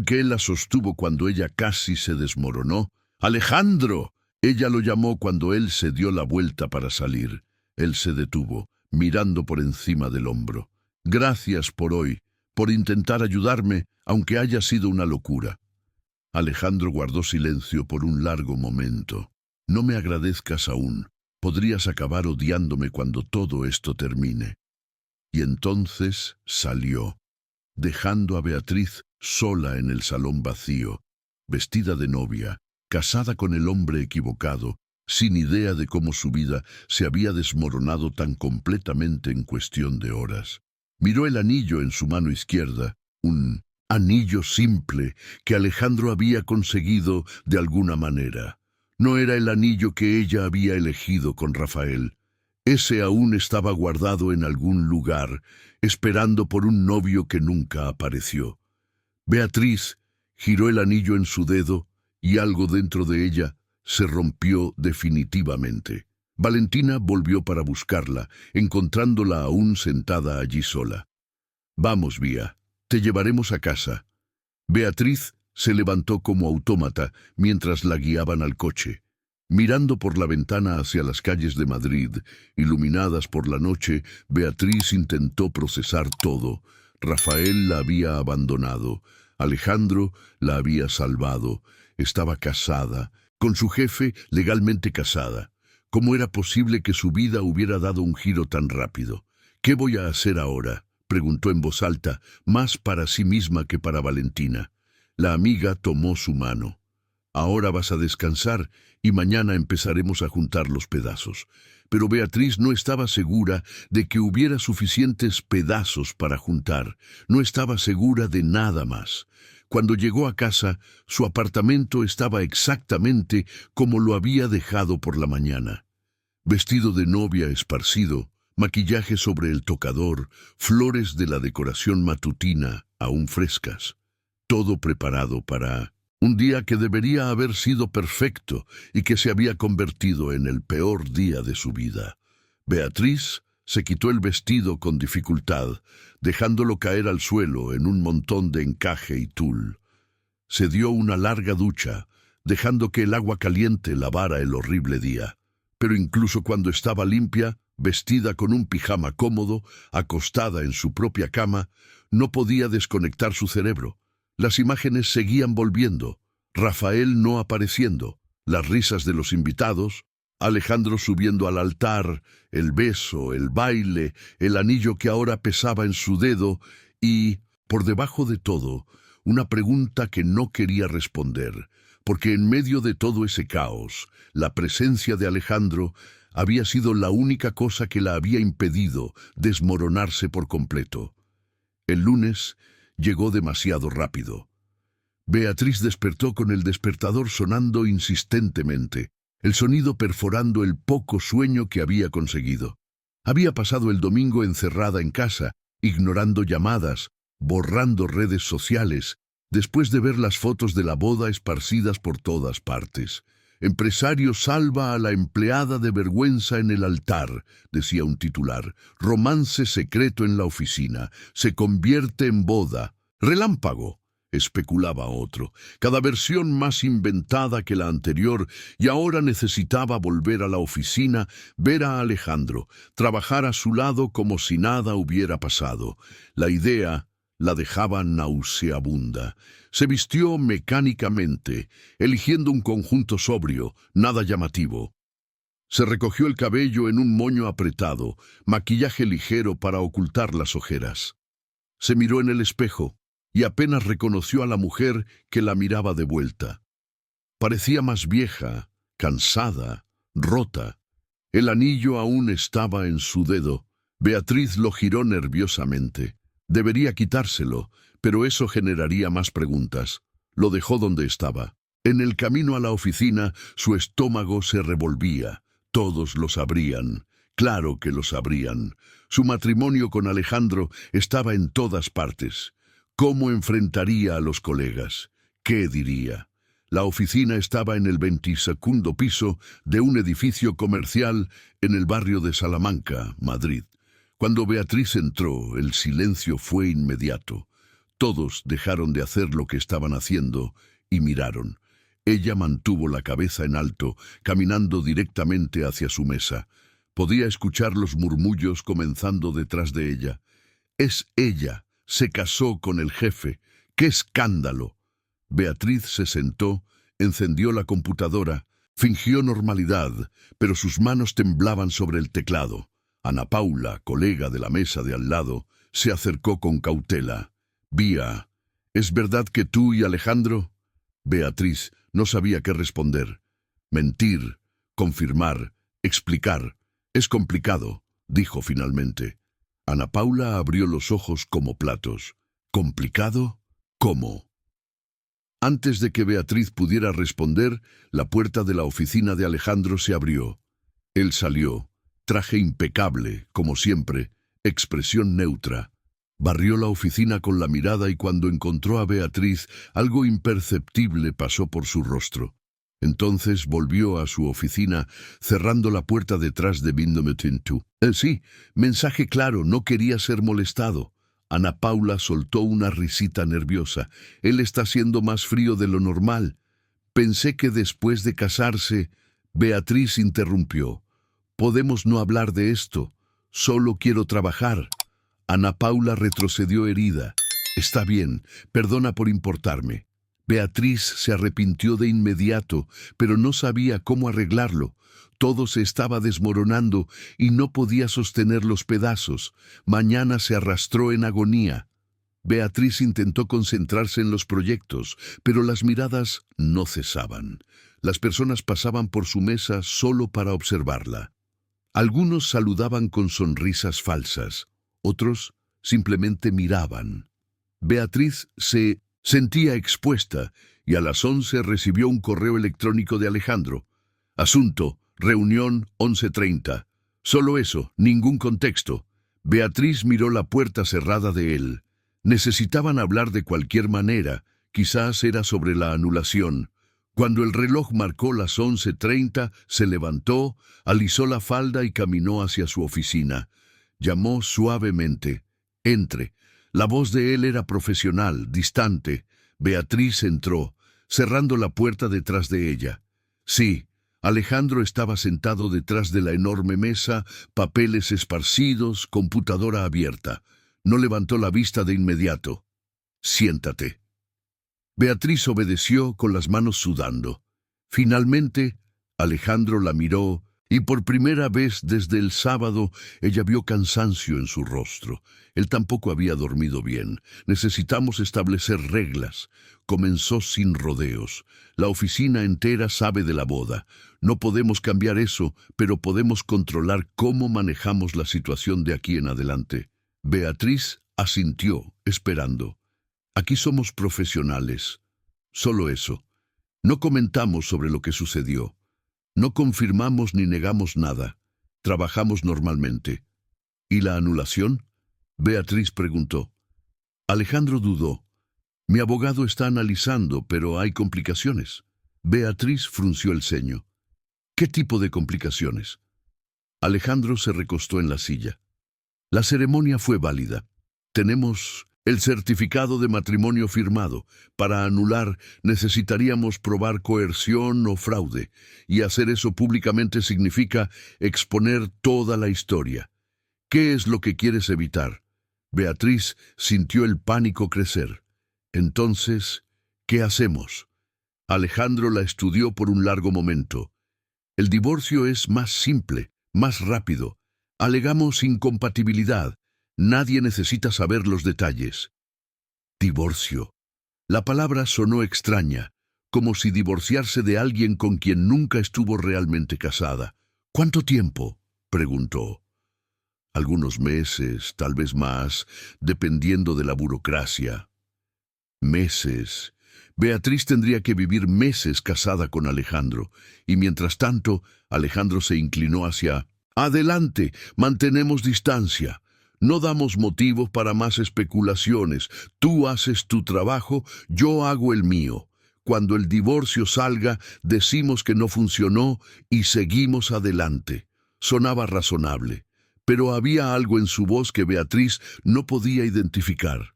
que él la sostuvo cuando ella casi se desmoronó? «¡Alejandro!», ella lo llamó cuando él se dio la vuelta para salir. Él se detuvo, mirando por encima del hombro. «Gracias por hoy, por intentar ayudarme, aunque haya sido una locura». Alejandro guardó silencio por un largo momento. «No me agradezcas aún. Podrías acabar odiándome cuando todo esto termine». Y entonces salió, dejando a Beatriz sola en el salón vacío, vestida de novia, casada con el hombre equivocado, sin idea de cómo su vida se había desmoronado tan completamente en cuestión de horas. Miró el anillo en su mano izquierda, un anillo simple que Alejandro había conseguido de alguna manera. No era el anillo que ella había elegido con Rafael. Ese aún estaba guardado en algún lugar, esperando por un novio que nunca apareció. Beatriz Giró el anillo en su dedo y algo dentro de ella se rompió definitivamente. Valentina volvió para buscarla, encontrándola aún sentada allí sola. «Vamos, Vía, te llevaremos a casa». Beatriz se levantó como autómata mientras la guiaban al coche. Mirando por la ventana hacia las calles de Madrid, iluminadas por la noche, Beatriz intentó procesar todo. Rafael la había abandonado, Alejandro la había salvado, estaba casada, con su jefe legalmente casada. ¿Cómo era posible que su vida hubiera dado un giro tan rápido? «¿Qué voy a hacer ahora?», preguntó en voz alta, más para sí misma que para Valentina. La amiga tomó su mano. «Ahora vas a descansar y mañana empezaremos a juntar los pedazos». Pero Beatriz no estaba segura de que hubiera suficientes pedazos para juntar. No estaba segura de nada más. Cuando llegó a casa, su apartamento estaba exactamente como lo había dejado por la mañana. Vestido de novia esparcido, maquillaje sobre el tocador, flores de la decoración matutina aún frescas. Todo preparado para un día que debería haber sido perfecto y que se había convertido en el peor día de su vida. Beatriz se quitó el vestido con dificultad, dejándolo caer al suelo en un montón de encaje y tul. Se dio una larga ducha, dejando que el agua caliente lavara el horrible día. Pero incluso cuando estaba limpia, vestida con un pijama cómodo, acostada en su propia cama, no podía desconectar su cerebro. Las imágenes seguían volviendo, Rafael no apareciendo, las risas de los invitados, Alejandro subiendo al altar, el beso, el baile, el anillo que ahora pesaba en su dedo y, por debajo de todo, una pregunta que no quería responder, porque en medio de todo ese caos, la presencia de Alejandro había sido la única cosa que la había impedido desmoronarse por completo. El lunes llegó demasiado rápido. Beatriz despertó con el despertador sonando insistentemente, el sonido perforando el poco sueño que había conseguido. Había pasado el domingo encerrada en casa, ignorando llamadas, borrando redes sociales, después de ver las fotos de la boda esparcidas por todas partes. «Empresario salva a la empleada de vergüenza en el altar», decía un titular. «Romance secreto en la oficina. Se convierte en boda. Relámpago», especulaba otro. Cada versión más inventada que la anterior, y ahora necesitaba volver a la oficina, ver a Alejandro, trabajar a su lado como si nada hubiera pasado. La idea la dejaba nauseabunda. Se vistió mecánicamente, eligiendo un conjunto sobrio, nada llamativo. Se recogió el cabello en un moño apretado, maquillaje ligero para ocultar las ojeras. Se miró en el espejo y apenas reconoció a la mujer que la miraba de vuelta. Parecía más vieja, cansada, rota. El anillo aún estaba en su dedo. Beatriz lo giró nerviosamente. Debería quitárselo, pero eso generaría más preguntas. Lo dejó donde estaba. En el camino a la oficina, su estómago se revolvía. Todos lo sabrían. Claro que lo sabrían. Su matrimonio con Alejandro estaba en todas partes. ¿Cómo enfrentaría a los colegas? ¿Qué diría? La oficina estaba en el 22º piso de un edificio comercial en el barrio de Salamanca, Madrid. Cuando Beatriz entró, el silencio fue inmediato. Todos dejaron de hacer lo que estaban haciendo y miraron. Ella mantuvo la cabeza en alto, caminando directamente hacia su mesa. Podía escuchar los murmullos comenzando detrás de ella. «Es ella. Se casó con el jefe. ¡Qué escándalo!». Beatriz se sentó, encendió la computadora, fingió normalidad, pero sus manos temblaban sobre el teclado. Ana Paula, colega de la mesa de al lado, se acercó con cautela. «Vía, ¿es verdad que tú y Alejandro?» Beatriz no sabía qué responder. Mentir, confirmar, explicar. «Es complicado», dijo finalmente. Ana Paula abrió los ojos como platos. «¿Complicado? ¿Cómo?». Antes de que Beatriz pudiera responder, la puerta de la oficina de Alejandro se abrió. Él salió. Traje impecable, como siempre, expresión neutra. Barrió la oficina con la mirada y cuando encontró a Beatriz, algo imperceptible pasó por su rostro. Entonces volvió a su oficina, cerrando la puerta detrás de Bindometintu. Sí, mensaje claro, no quería ser molestado. Ana Paula soltó una risita nerviosa. Él está siendo más frío de lo normal. Pensé que después de casarse... Beatriz interrumpió. Podemos no hablar de esto. Solo quiero trabajar. Ana Paula retrocedió herida. Está bien, perdona por importarme. Beatriz se arrepintió de inmediato, pero no sabía cómo arreglarlo. Todo se estaba desmoronando y no podía sostener los pedazos. Mañana se arrastró en agonía. Beatriz intentó concentrarse en los proyectos, pero las miradas no cesaban. Las personas pasaban por su mesa solo para observarla. Algunos saludaban con sonrisas falsas, otros simplemente miraban. Beatriz se sentía expuesta y a las 11 recibió un correo electrónico de Alejandro. Asunto, reunión 11:30. Solo eso, ningún contexto. Beatriz miró la puerta cerrada de él. Necesitaban hablar de cualquier manera, quizás era sobre la anulación. Cuando el reloj marcó las 11:30, se levantó, alisó la falda y caminó hacia su oficina. Llamó suavemente. Entre. La voz de él era profesional, distante. Beatriz entró, cerrando la puerta detrás de ella. Sí, Alejandro estaba sentado detrás de la enorme mesa, papeles esparcidos, computadora abierta. No levantó la vista de inmediato. Siéntate. Beatriz obedeció con las manos sudando. Finalmente, Alejandro la miró y por primera vez desde el sábado ella vio cansancio en su rostro. Él tampoco había dormido bien. Necesitamos establecer reglas. Comenzó sin rodeos. La oficina entera sabe de la boda. No podemos cambiar eso, pero podemos controlar cómo manejamos la situación de aquí en adelante. Beatriz asintió, esperando. Aquí somos profesionales. Solo eso. No comentamos sobre lo que sucedió. No confirmamos ni negamos nada. Trabajamos normalmente. ¿Y la anulación? Beatriz preguntó. Alejandro dudó. Mi abogado está analizando, pero hay complicaciones. Beatriz frunció el ceño. ¿Qué tipo de complicaciones? Alejandro se recostó en la silla. La ceremonia fue válida. Tenemos el certificado de matrimonio firmado. Para anular necesitaríamos probar coerción o fraude, y hacer eso públicamente significa exponer toda la historia. ¿Qué es lo que quieres evitar? Beatriz sintió el pánico crecer. Entonces, ¿qué hacemos? Alejandro la estudió por un largo momento. El divorcio es más simple, más rápido. Alegamos incompatibilidad. Nadie necesita saber los detalles. Divorcio. La palabra sonó extraña, como si divorciarse de alguien con quien nunca estuvo realmente casada. ¿Cuánto tiempo? Preguntó. Algunos meses, tal vez más, dependiendo de la burocracia. Meses. Beatriz tendría que vivir meses casada con Alejandro, y mientras tanto, Alejandro se inclinó hacia... Adelante, mantenemos distancia. No damos motivos para más especulaciones. Tú haces tu trabajo, yo hago el mío. Cuando el divorcio salga, decimos que no funcionó y seguimos adelante. Sonaba razonable, pero había algo en su voz que Beatriz no podía identificar.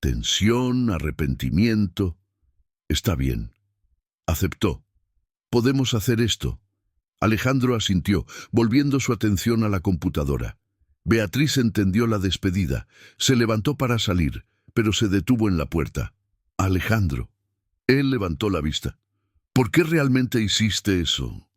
Tensión, arrepentimiento. Está bien. Aceptó. Podemos hacer esto. Alejandro asintió, volviendo su atención a la computadora. Beatriz entendió la despedida. Se levantó para salir, pero se detuvo en la puerta. Alejandro. Él levantó la vista. ¿Por qué realmente hiciste eso?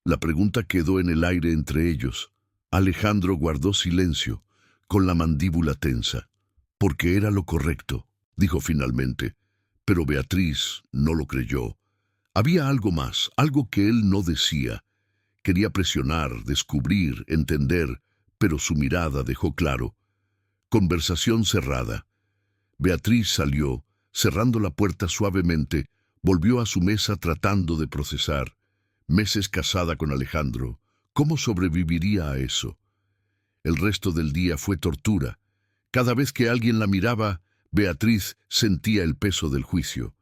La pregunta quedó en el aire entre ellos. Alejandro guardó silencio, con la mandíbula tensa. Porque era lo correcto, dijo finalmente. Pero Beatriz no lo creyó. Había algo más, algo que él no decía. Quería presionar, descubrir, entender, pero su mirada dejó claro. Conversación cerrada. Beatriz salió, cerrando la puerta suavemente, volvió a su mesa tratando de procesar. Meses casada con Alejandro, ¿cómo sobreviviría a eso? El resto del día fue tortura. Cada vez que alguien la miraba, Beatriz sentía el peso del juicio.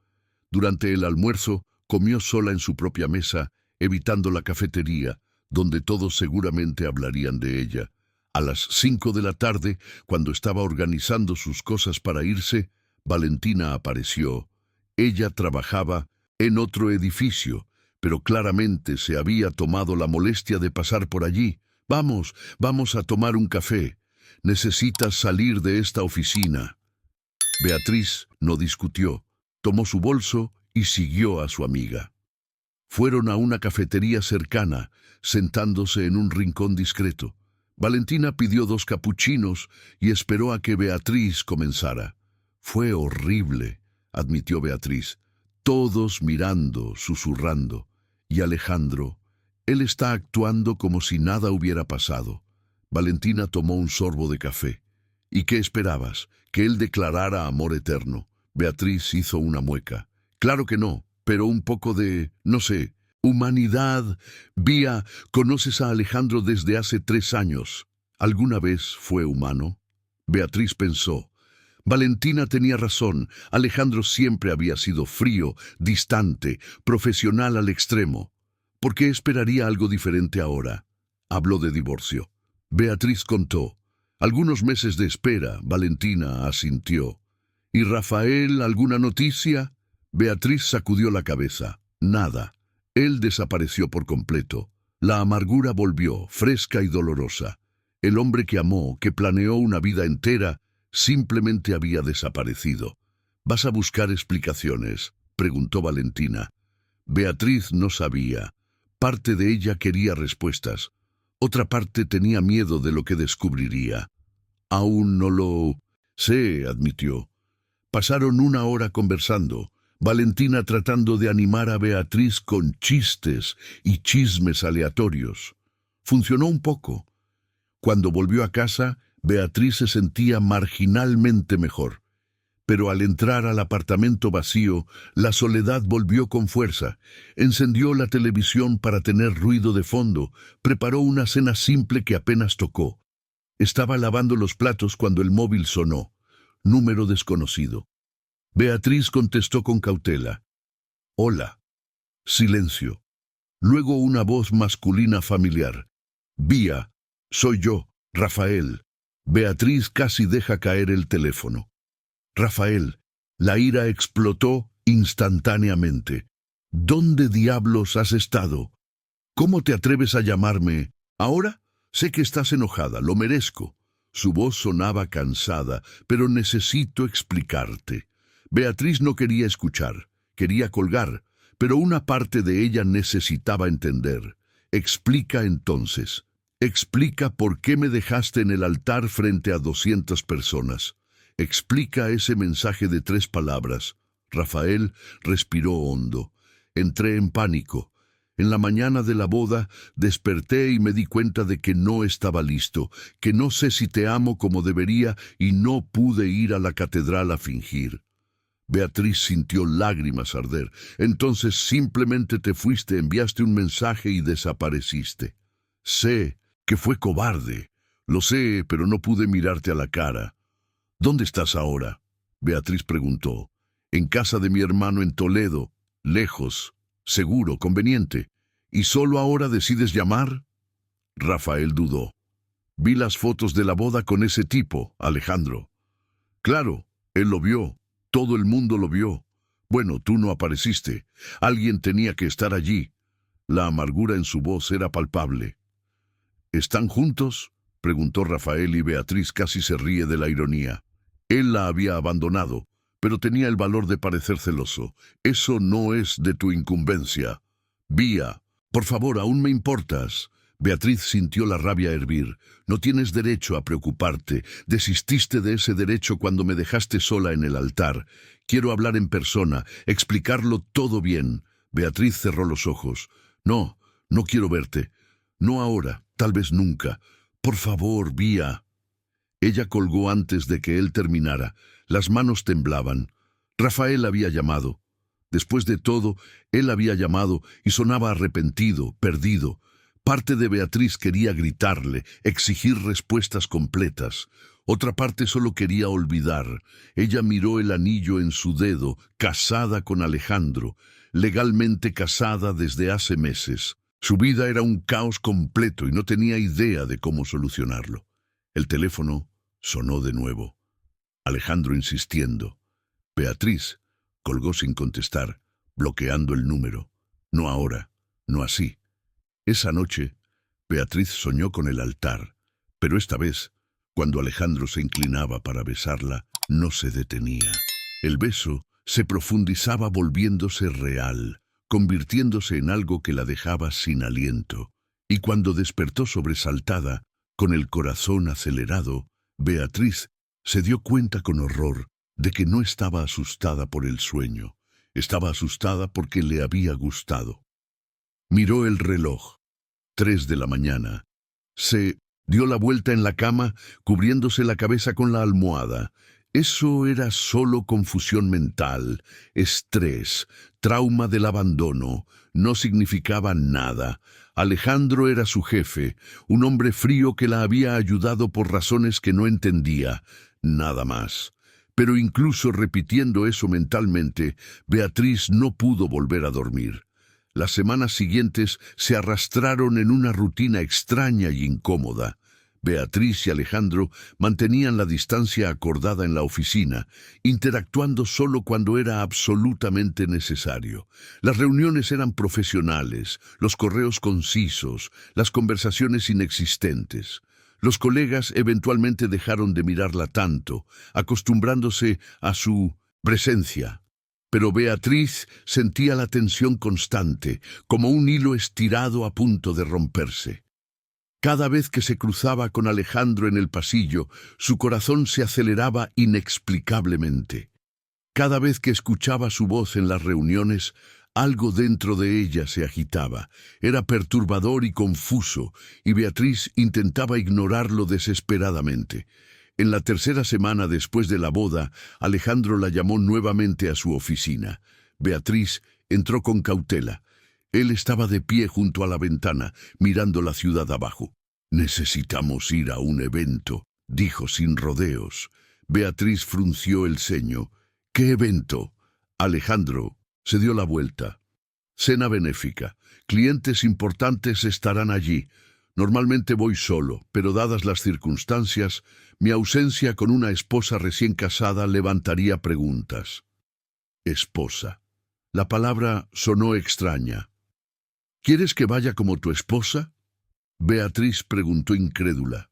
Durante el almuerzo, comió sola en su propia mesa, evitando la cafetería, donde todos seguramente hablarían de ella. A las 5 de la tarde, cuando estaba organizando sus cosas para irse, Valentina apareció. Ella trabajaba en otro edificio, pero claramente se había tomado la molestia de pasar por allí. Vamos a tomar un café. Necesitas salir de esta oficina. Beatriz no discutió, tomó su bolso y siguió a su amiga. Fueron a una cafetería cercana, sentándose en un rincón discreto. Valentina pidió 2 capuchinos y esperó a que Beatriz comenzara. Fue horrible, admitió Beatriz. Todos mirando, susurrando. Y Alejandro, él está actuando como si nada hubiera pasado. Valentina tomó un sorbo de café. ¿Y qué esperabas? ¿Que él declarara amor eterno? Beatriz hizo una mueca. Claro que no, pero un poco de, no sé, humanidad. Vía, conoces a Alejandro desde hace 3 años. ¿Alguna vez fue humano? Beatriz pensó. Valentina tenía razón. Alejandro siempre había sido frío, distante, profesional al extremo. ¿Por qué esperaría algo diferente ahora? Habló de divorcio. Beatriz contó. Algunos meses de espera, Valentina asintió. ¿Y Rafael, alguna noticia? Beatriz sacudió la cabeza. Nada. Él desapareció por completo. La amargura volvió, fresca y dolorosa. El hombre que amó, que planeó una vida entera, simplemente había desaparecido. ¿Vas a buscar explicaciones?, preguntó Valentina. Beatriz no sabía. Parte de ella quería respuestas. Otra parte tenía miedo de lo que descubriría. Aún no lo sé, admitió. Pasaron 1 hora conversando, Valentina tratando de animar a Beatriz con chistes y chismes aleatorios. Funcionó un poco. Cuando volvió a casa, Beatriz se sentía marginalmente mejor. Pero al entrar al apartamento vacío, la soledad volvió con fuerza. Encendió la televisión para tener ruido de fondo, preparó una cena simple que apenas tocó. Estaba lavando los platos cuando el móvil sonó. Número desconocido. Beatriz contestó con cautela. Hola. Silencio. Luego una voz masculina familiar. Vía, soy yo, Rafael. Beatriz casi deja caer el teléfono. Rafael, la ira explotó instantáneamente. ¿Dónde diablos has estado? ¿Cómo te atreves a llamarme? ¿Ahora? Sé que estás enojada, lo merezco. Su voz sonaba cansada, pero necesito explicarte. Beatriz no quería escuchar, quería colgar, pero una parte de ella necesitaba entender. Explica entonces. Explica por qué me dejaste en el altar frente a 200 personas. Explica ese mensaje de 3 palabras. Rafael respiró hondo. Entré en pánico. En la mañana de la boda desperté y me di cuenta de que no estaba listo, que no sé si te amo como debería y no pude ir a la catedral a fingir. Beatriz sintió lágrimas arder. Entonces simplemente te fuiste, enviaste un mensaje y desapareciste. Sé que fue cobarde. Lo sé, pero no pude mirarte a la cara. ¿Dónde estás ahora?, Beatriz preguntó. En casa de mi hermano en Toledo, lejos, seguro, conveniente. ¿Y solo ahora decides llamar? Rafael dudó. Vi las fotos de la boda con ese tipo, Alejandro. Claro, él lo vio. Todo el mundo lo vio. Bueno, tú no apareciste. Alguien tenía que estar allí. La amargura en su voz era palpable. ¿Están juntos?, preguntó Rafael y Beatriz casi se ríe de la ironía. Él la había abandonado, pero tenía el valor de parecer celoso. Eso no es de tu incumbencia. Vía, por favor, aún me importas. Beatriz sintió la rabia hervir. No tienes derecho a preocuparte. Desististe de ese derecho cuando me dejaste sola en el altar. Quiero hablar en persona, explicarlo todo bien. Beatriz cerró los ojos. No, no quiero verte. No ahora, tal vez nunca. Por favor, Vía. Ella colgó antes de que él terminara. Las manos temblaban. Rafael había llamado. Después de todo, él había llamado y sonaba arrepentido, perdido. Parte de Beatriz quería gritarle, exigir respuestas completas. Otra parte solo quería olvidar. Ella miró el anillo en su dedo, casada con Alejandro, legalmente casada desde hace meses. Su vida era un caos completo y no tenía idea de cómo solucionarlo. El teléfono sonó de nuevo. Alejandro insistiendo. Beatriz colgó sin contestar, bloqueando el número. No ahora, no así. Esa noche, Beatriz soñó con el altar, pero esta vez, cuando Alejandro se inclinaba para besarla, no se detenía. El beso se profundizaba volviéndose real, convirtiéndose en algo que la dejaba sin aliento. Y cuando despertó sobresaltada, con el corazón acelerado, Beatriz se dio cuenta con horror de que no estaba asustada por el sueño. Estaba asustada porque le había gustado. Miró el reloj. 3 de la mañana. Se dio la vuelta en la cama, cubriéndose la cabeza con la almohada. Eso era solo confusión mental, estrés, trauma del abandono. No significaba nada. Alejandro era su jefe, un hombre frío que la había ayudado por razones que no entendía. Nada más. Pero incluso repitiendo eso mentalmente, Beatriz no pudo volver a dormir. Las semanas siguientes se arrastraron en una rutina extraña y incómoda. Beatriz y Alejandro mantenían la distancia acordada en la oficina, interactuando solo cuando era absolutamente necesario. Las reuniones eran profesionales, los correos concisos, las conversaciones inexistentes. Los colegas eventualmente dejaron de mirarla tanto, acostumbrándose a su presencia. Pero Beatriz sentía la tensión constante, como un hilo estirado a punto de romperse. Cada vez que se cruzaba con Alejandro en el pasillo, su corazón se aceleraba inexplicablemente. Cada vez que escuchaba su voz en las reuniones, algo dentro de ella se agitaba. Era perturbador y confuso, y Beatriz intentaba ignorarlo desesperadamente. En la tercera semana después de la boda, Alejandro la llamó nuevamente a su oficina. Beatriz entró con cautela. Él estaba de pie junto a la ventana, mirando la ciudad abajo. «Necesitamos ir a un evento», dijo sin rodeos. Beatriz frunció el ceño. «¿Qué evento?» Alejandro se dio la vuelta. «Cena benéfica. Clientes importantes estarán allí. Normalmente voy solo, pero dadas las circunstancias, mi ausencia con una esposa recién casada levantaría preguntas». Esposa. La palabra sonó extraña. «¿Quieres que vaya como tu esposa?» Beatriz preguntó incrédula.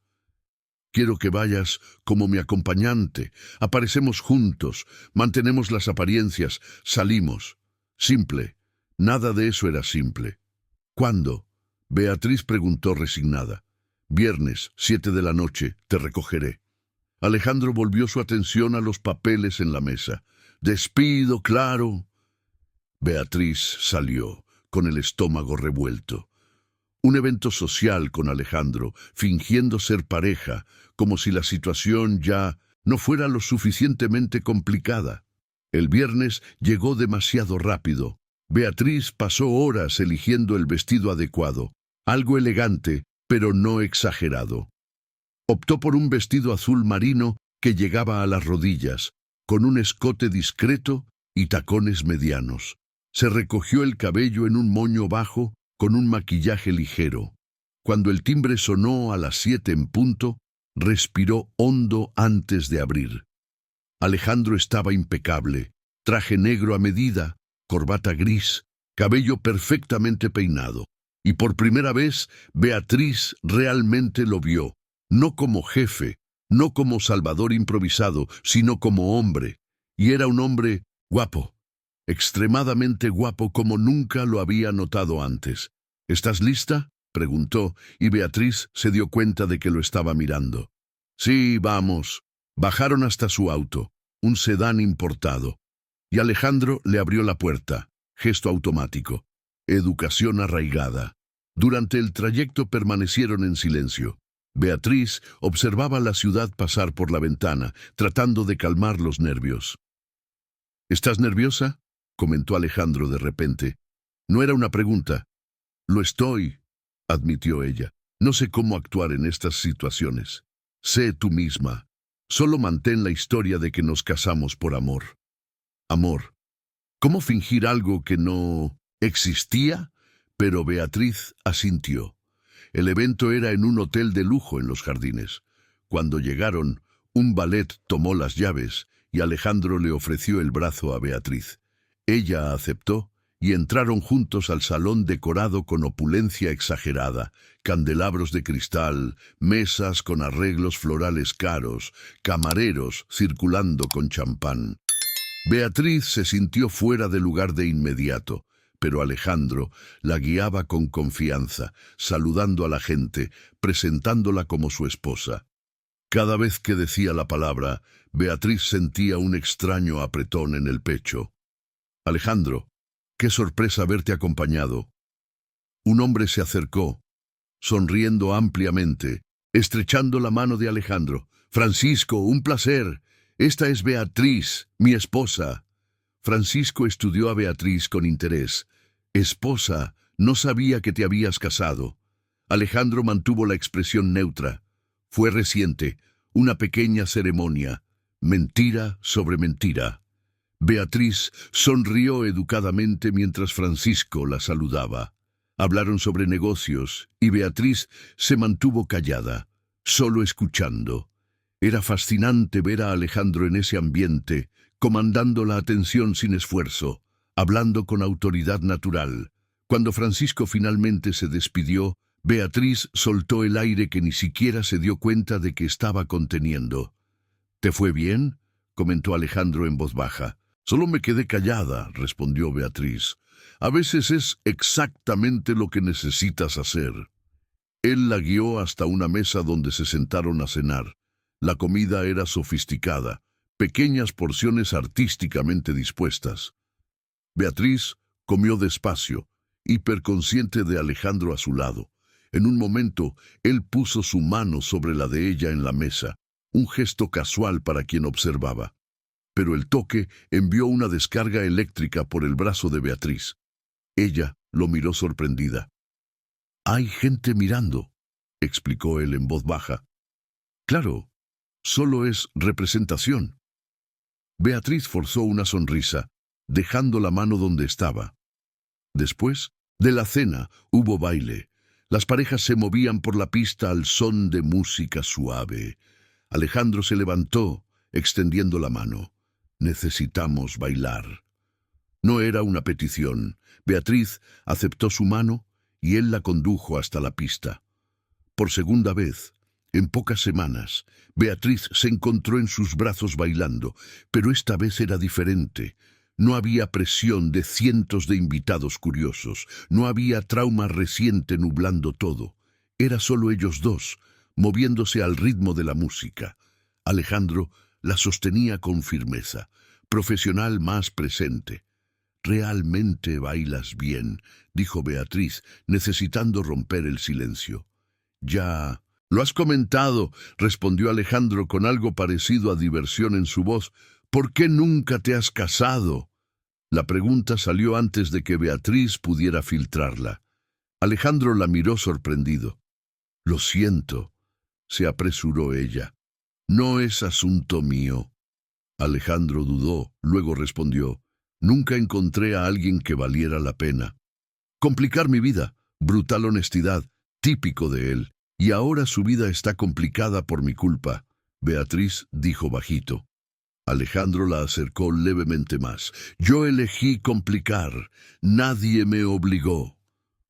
«Quiero que vayas como mi acompañante. Aparecemos juntos, mantenemos las apariencias, salimos. Simple. Nada de eso era simple». «¿Cuándo?» Beatriz preguntó resignada. «Viernes, 7 de la noche, te recogeré». Alejandro volvió su atención a los papeles en la mesa. «Despido, claro». Beatriz salió, con el estómago revuelto. Un evento social con Alejandro, fingiendo ser pareja, como si la situación ya no fuera lo suficientemente complicada. El viernes llegó demasiado rápido. Beatriz pasó horas eligiendo el vestido adecuado, algo elegante, pero no exagerado. Optó por un vestido azul marino que llegaba a las rodillas, con un escote discreto y tacones medianos. Se recogió el cabello en un moño bajo, con un maquillaje ligero. Cuando el timbre sonó a las 7 en punto, respiró hondo antes de abrir. Alejandro estaba impecable, traje negro a medida, corbata gris, cabello perfectamente peinado. Y por primera vez, Beatriz realmente lo vio, no como jefe, no como salvador improvisado, sino como hombre. Y era un hombre guapo, extremadamente guapo como nunca lo había notado antes. «¿Estás lista?», preguntó, y Beatriz se dio cuenta de que lo estaba mirando. «Sí, vamos». Bajaron hasta su auto, un sedán importado, y Alejandro le abrió la puerta, gesto automático. Educación arraigada. Durante el trayecto permanecieron en silencio. Beatriz observaba la ciudad pasar por la ventana, tratando de calmar los nervios. «¿Estás nerviosa?», comentó Alejandro de repente. No era una pregunta. «Lo estoy». admitió ella. No sé cómo actuar en estas situaciones. Sé tú misma. Solo mantén la historia de que nos casamos por amor. Amor. ¿Cómo fingir algo que no existía? Pero Beatriz asintió. El evento era en un hotel de lujo en los jardines. Cuando llegaron, un valet tomó las llaves y Alejandro le ofreció el brazo a Beatriz. Ella aceptó y entraron juntos al salón decorado con opulencia exagerada, candelabros de cristal, mesas con arreglos florales caros, camareros circulando con champán. Beatriz se sintió fuera de lugar de inmediato, pero Alejandro la guiaba con confianza, saludando a la gente, presentándola como su esposa. Cada vez que decía la palabra, Beatriz sentía un extraño apretón en el pecho. Alejandro, qué sorpresa verte acompañado. Un hombre se acercó, sonriendo ampliamente, estrechando la mano de Alejandro. Francisco, un placer. Esta es Beatriz, mi esposa. Francisco estudió a Beatriz con interés. Esposa, no sabía que te habías casado. Alejandro mantuvo la expresión neutra. Fue reciente, una pequeña ceremonia. Mentira sobre mentira. Beatriz sonrió educadamente mientras Francisco la saludaba. Hablaron sobre negocios y Beatriz se mantuvo callada, solo escuchando. Era fascinante ver a Alejandro en ese ambiente, comandando la atención sin esfuerzo, hablando con autoridad natural. Cuando Francisco finalmente se despidió, Beatriz soltó el aire que ni siquiera se dio cuenta de que estaba conteniendo. ¿Te fue bien?, comentó Alejandro en voz baja. Solo me quedé callada, respondió Beatriz. A veces es exactamente lo que necesitas hacer. Él la guió hasta una mesa donde se sentaron a cenar. La comida era sofisticada, pequeñas porciones artísticamente dispuestas. Beatriz comió despacio, hiperconsciente de Alejandro a su lado. En un momento, él puso su mano sobre la de ella en la mesa, un gesto casual para quien observaba. Pero el toque envió una descarga eléctrica por el brazo de Beatriz. Ella lo miró sorprendida. «Hay gente mirando», explicó él en voz baja. «Claro, solo es representación». Beatriz forzó una sonrisa, dejando la mano donde estaba. Después de la cena hubo baile. Las parejas se movían por la pista al son de música suave. Alejandro se levantó, extendiendo la mano. «Necesitamos bailar». No era una petición. Beatriz aceptó su mano y él la condujo hasta la pista. Por segunda vez, en pocas semanas, Beatriz se encontró en sus brazos bailando, pero esta vez era diferente. No había presión de cientos de invitados curiosos, no había trauma reciente nublando todo. Era solo ellos dos, moviéndose al ritmo de la música. Alejandro la sostenía con firmeza, profesional más presente. «Realmente bailas bien», dijo Beatriz, necesitando romper el silencio. «Ya lo has comentado», respondió Alejandro con algo parecido a diversión en su voz. «¿Por qué nunca te has casado?». La pregunta salió antes de que Beatriz pudiera filtrarla. Alejandro la miró sorprendido. «Lo siento», se apresuró ella. «No es asunto mío». Alejandro dudó, luego respondió. «Nunca encontré a alguien que valiera la pena. Complicar mi vida, brutal honestidad, típico de él. Y ahora su vida está complicada por mi culpa», Beatriz dijo bajito. Alejandro la acercó levemente más. «Yo elegí complicar. Nadie me obligó».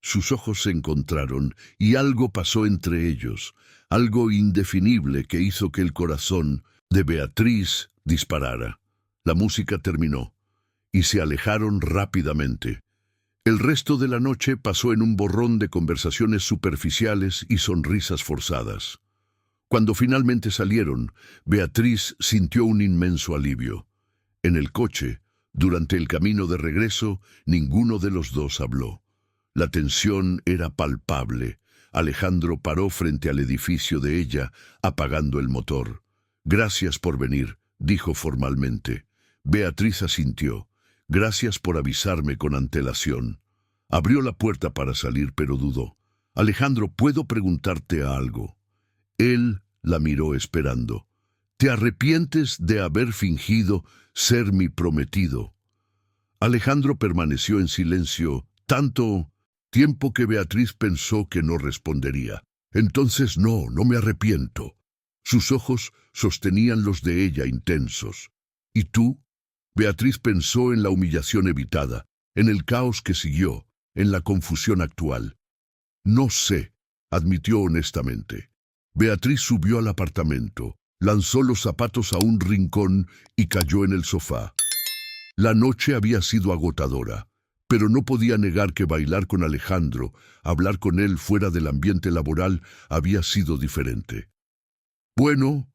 Sus ojos se encontraron y algo pasó entre ellos, algo indefinible que hizo que el corazón de Beatriz disparara. La música terminó y se alejaron rápidamente. El resto de la noche pasó en un borrón de conversaciones superficiales y sonrisas forzadas. Cuando finalmente salieron, Beatriz sintió un inmenso alivio. En el coche, durante el camino de regreso, ninguno de los dos habló. La tensión era palpable. Alejandro paró frente al edificio de ella, apagando el motor. «Gracias por venir», dijo formalmente. Beatriz asintió. «Gracias por avisarme con antelación». Abrió la puerta para salir, pero dudó. Alejandro, ¿puedo preguntarte algo? Él la miró esperando. ¿Te arrepientes de haber fingido ser mi prometido? Alejandro permaneció en silencio tanto tiempo que Beatriz pensó que no respondería. Entonces no me arrepiento. Sus ojos sostenían los de ella intensos. ¿Y tú? Beatriz pensó en la humillación evitada, en el caos que siguió, en la confusión actual. No sé, admitió honestamente. Beatriz subió al apartamento, lanzó los zapatos a un rincón y cayó en el sofá. La noche había sido agotadora, pero no podía negar que bailar con Alejandro, hablar con él fuera del ambiente laboral, había sido diferente. Bueno,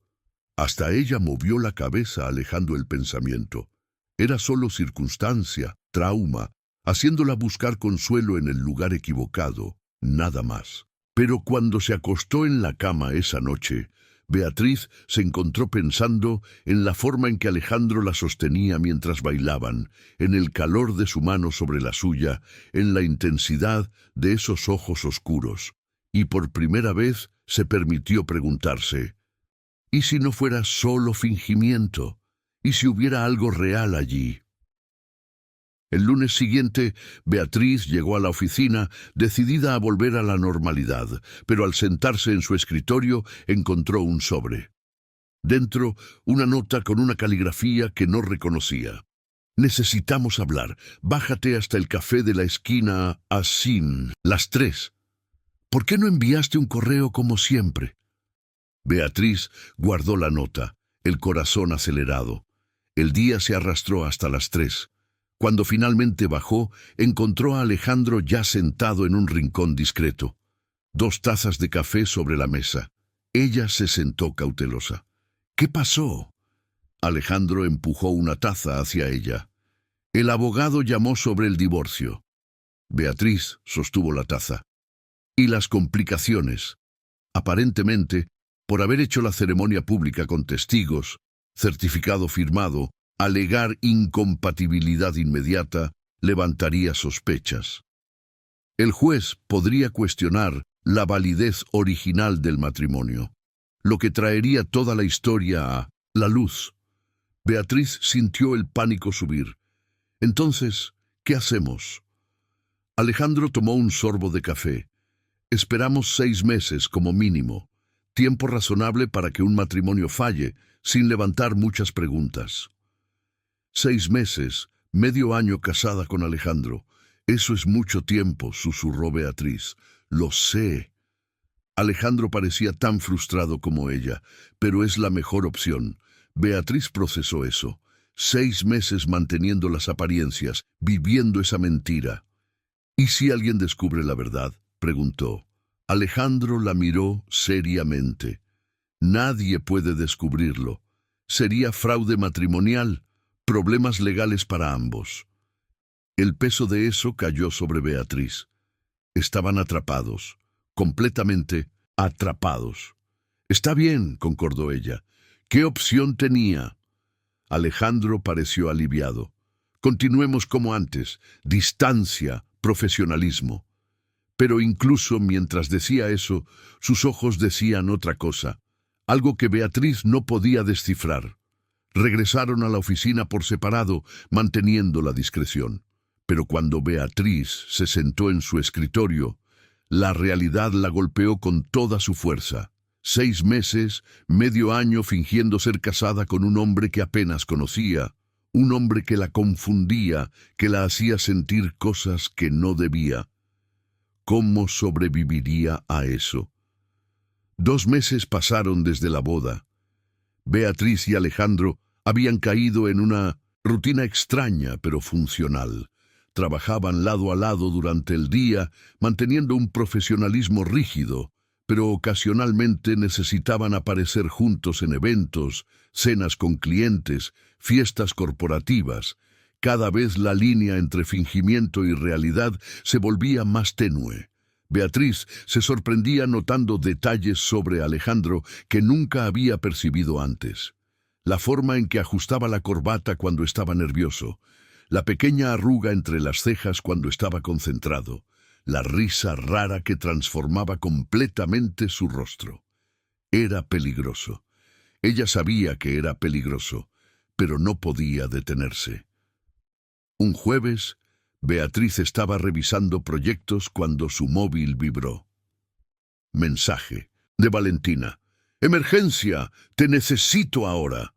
hasta ella movió la cabeza alejando el pensamiento. Era solo circunstancia, trauma, haciéndola buscar consuelo en el lugar equivocado, nada más. Pero cuando se acostó en la cama esa noche, Beatriz se encontró pensando en la forma en que Alejandro la sostenía mientras bailaban, en el calor de su mano sobre la suya, en la intensidad de esos ojos oscuros. Y por primera vez se permitió preguntarse, ¿y si no fuera solo fingimiento? ¿Y si hubiera algo real allí? El lunes siguiente, Beatriz llegó a la oficina decidida a volver a la normalidad, pero al sentarse en su escritorio encontró un sobre. Dentro, una nota con una caligrafía que no reconocía. Necesitamos hablar. Bájate hasta el café de la esquina a las 3. ¿Por qué no enviaste un correo como siempre? Beatriz guardó la nota, el corazón acelerado. El día se arrastró hasta las 3. Cuando finalmente bajó, encontró a Alejandro ya sentado en un rincón discreto. 2 tazas de café sobre la mesa. Ella se sentó cautelosa. ¿Qué pasó? Alejandro empujó una taza hacia ella. El abogado llamó sobre el divorcio. Beatriz sostuvo la taza. Y las complicaciones. Aparentemente, por haber hecho la ceremonia pública con testigos, certificado firmado, alegar incompatibilidad inmediata levantaría sospechas. El juez podría cuestionar la validez original del matrimonio, lo que traería toda la historia a la luz. Beatriz sintió el pánico subir. Entonces, ¿qué hacemos? Alejandro tomó un sorbo de café. Esperamos 6 meses como mínimo, tiempo razonable para que un matrimonio falle sin levantar muchas preguntas. 6 meses, medio año casada con Alejandro. Eso es mucho tiempo, susurró Beatriz. Lo sé. Alejandro parecía tan frustrado como ella, pero es la mejor opción. Beatriz procesó eso. 6 meses manteniendo las apariencias, viviendo esa mentira. ¿Y si alguien descubre la verdad?, preguntó. Alejandro la miró seriamente. Nadie puede descubrirlo. Sería fraude matrimonial. Problemas legales para ambos. El peso de eso cayó sobre Beatriz. Estaban atrapados, completamente atrapados. Está bien, concordó ella. ¿Qué opción tenía? Alejandro pareció aliviado. Continuemos como antes, distancia, profesionalismo. Pero incluso mientras decía eso, sus ojos decían otra cosa, algo que Beatriz no podía descifrar. Regresaron a la oficina por separado, manteniendo la discreción. Pero cuando Beatriz se sentó en su escritorio, la realidad la golpeó con toda su fuerza. 6 meses, medio año fingiendo ser casada con un hombre que apenas conocía, un hombre que la confundía, que la hacía sentir cosas que no debía. ¿Cómo sobreviviría a eso? 2 meses pasaron desde la boda. Beatriz y Alejandro habían caído en una rutina extraña pero funcional. Trabajaban lado a lado durante el día, manteniendo un profesionalismo rígido, pero ocasionalmente necesitaban aparecer juntos en eventos, cenas con clientes, fiestas corporativas. Cada vez la línea entre fingimiento y realidad se volvía más tenue. Beatriz se sorprendía notando detalles sobre Alejandro que nunca había percibido antes. La forma en que ajustaba la corbata cuando estaba nervioso, la pequeña arruga entre las cejas cuando estaba concentrado, la risa rara que transformaba completamente su rostro. Era peligroso. Ella sabía que era peligroso, pero no podía detenerse. Un jueves, Beatriz estaba revisando proyectos cuando su móvil vibró. Mensaje de Valentina. «¡Emergencia! ¡Te necesito ahora!».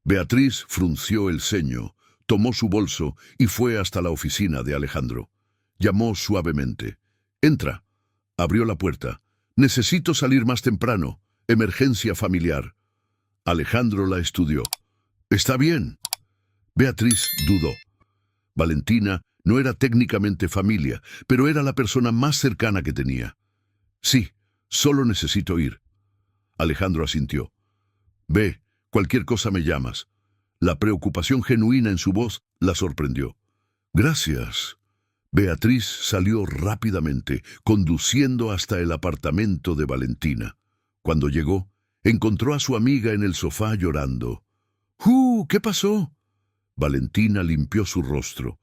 Beatriz frunció el ceño, tomó su bolso y fue hasta la oficina de Alejandro. Llamó suavemente. «Entra». Abrió la puerta. «Necesito salir más temprano. Emergencia familiar». Alejandro la estudió. «¿Está bien?». Beatriz dudó. Valentina no era técnicamente familia, pero era la persona más cercana que tenía. «Sí, solo necesito ir». Alejandro asintió. «Ve, cualquier cosa me llamas». La preocupación genuina en su voz la sorprendió. «Gracias». Beatriz salió rápidamente, conduciendo hasta el apartamento de Valentina. Cuando llegó, encontró a su amiga en el sofá llorando. ¿Qué pasó?». Valentina limpió su rostro.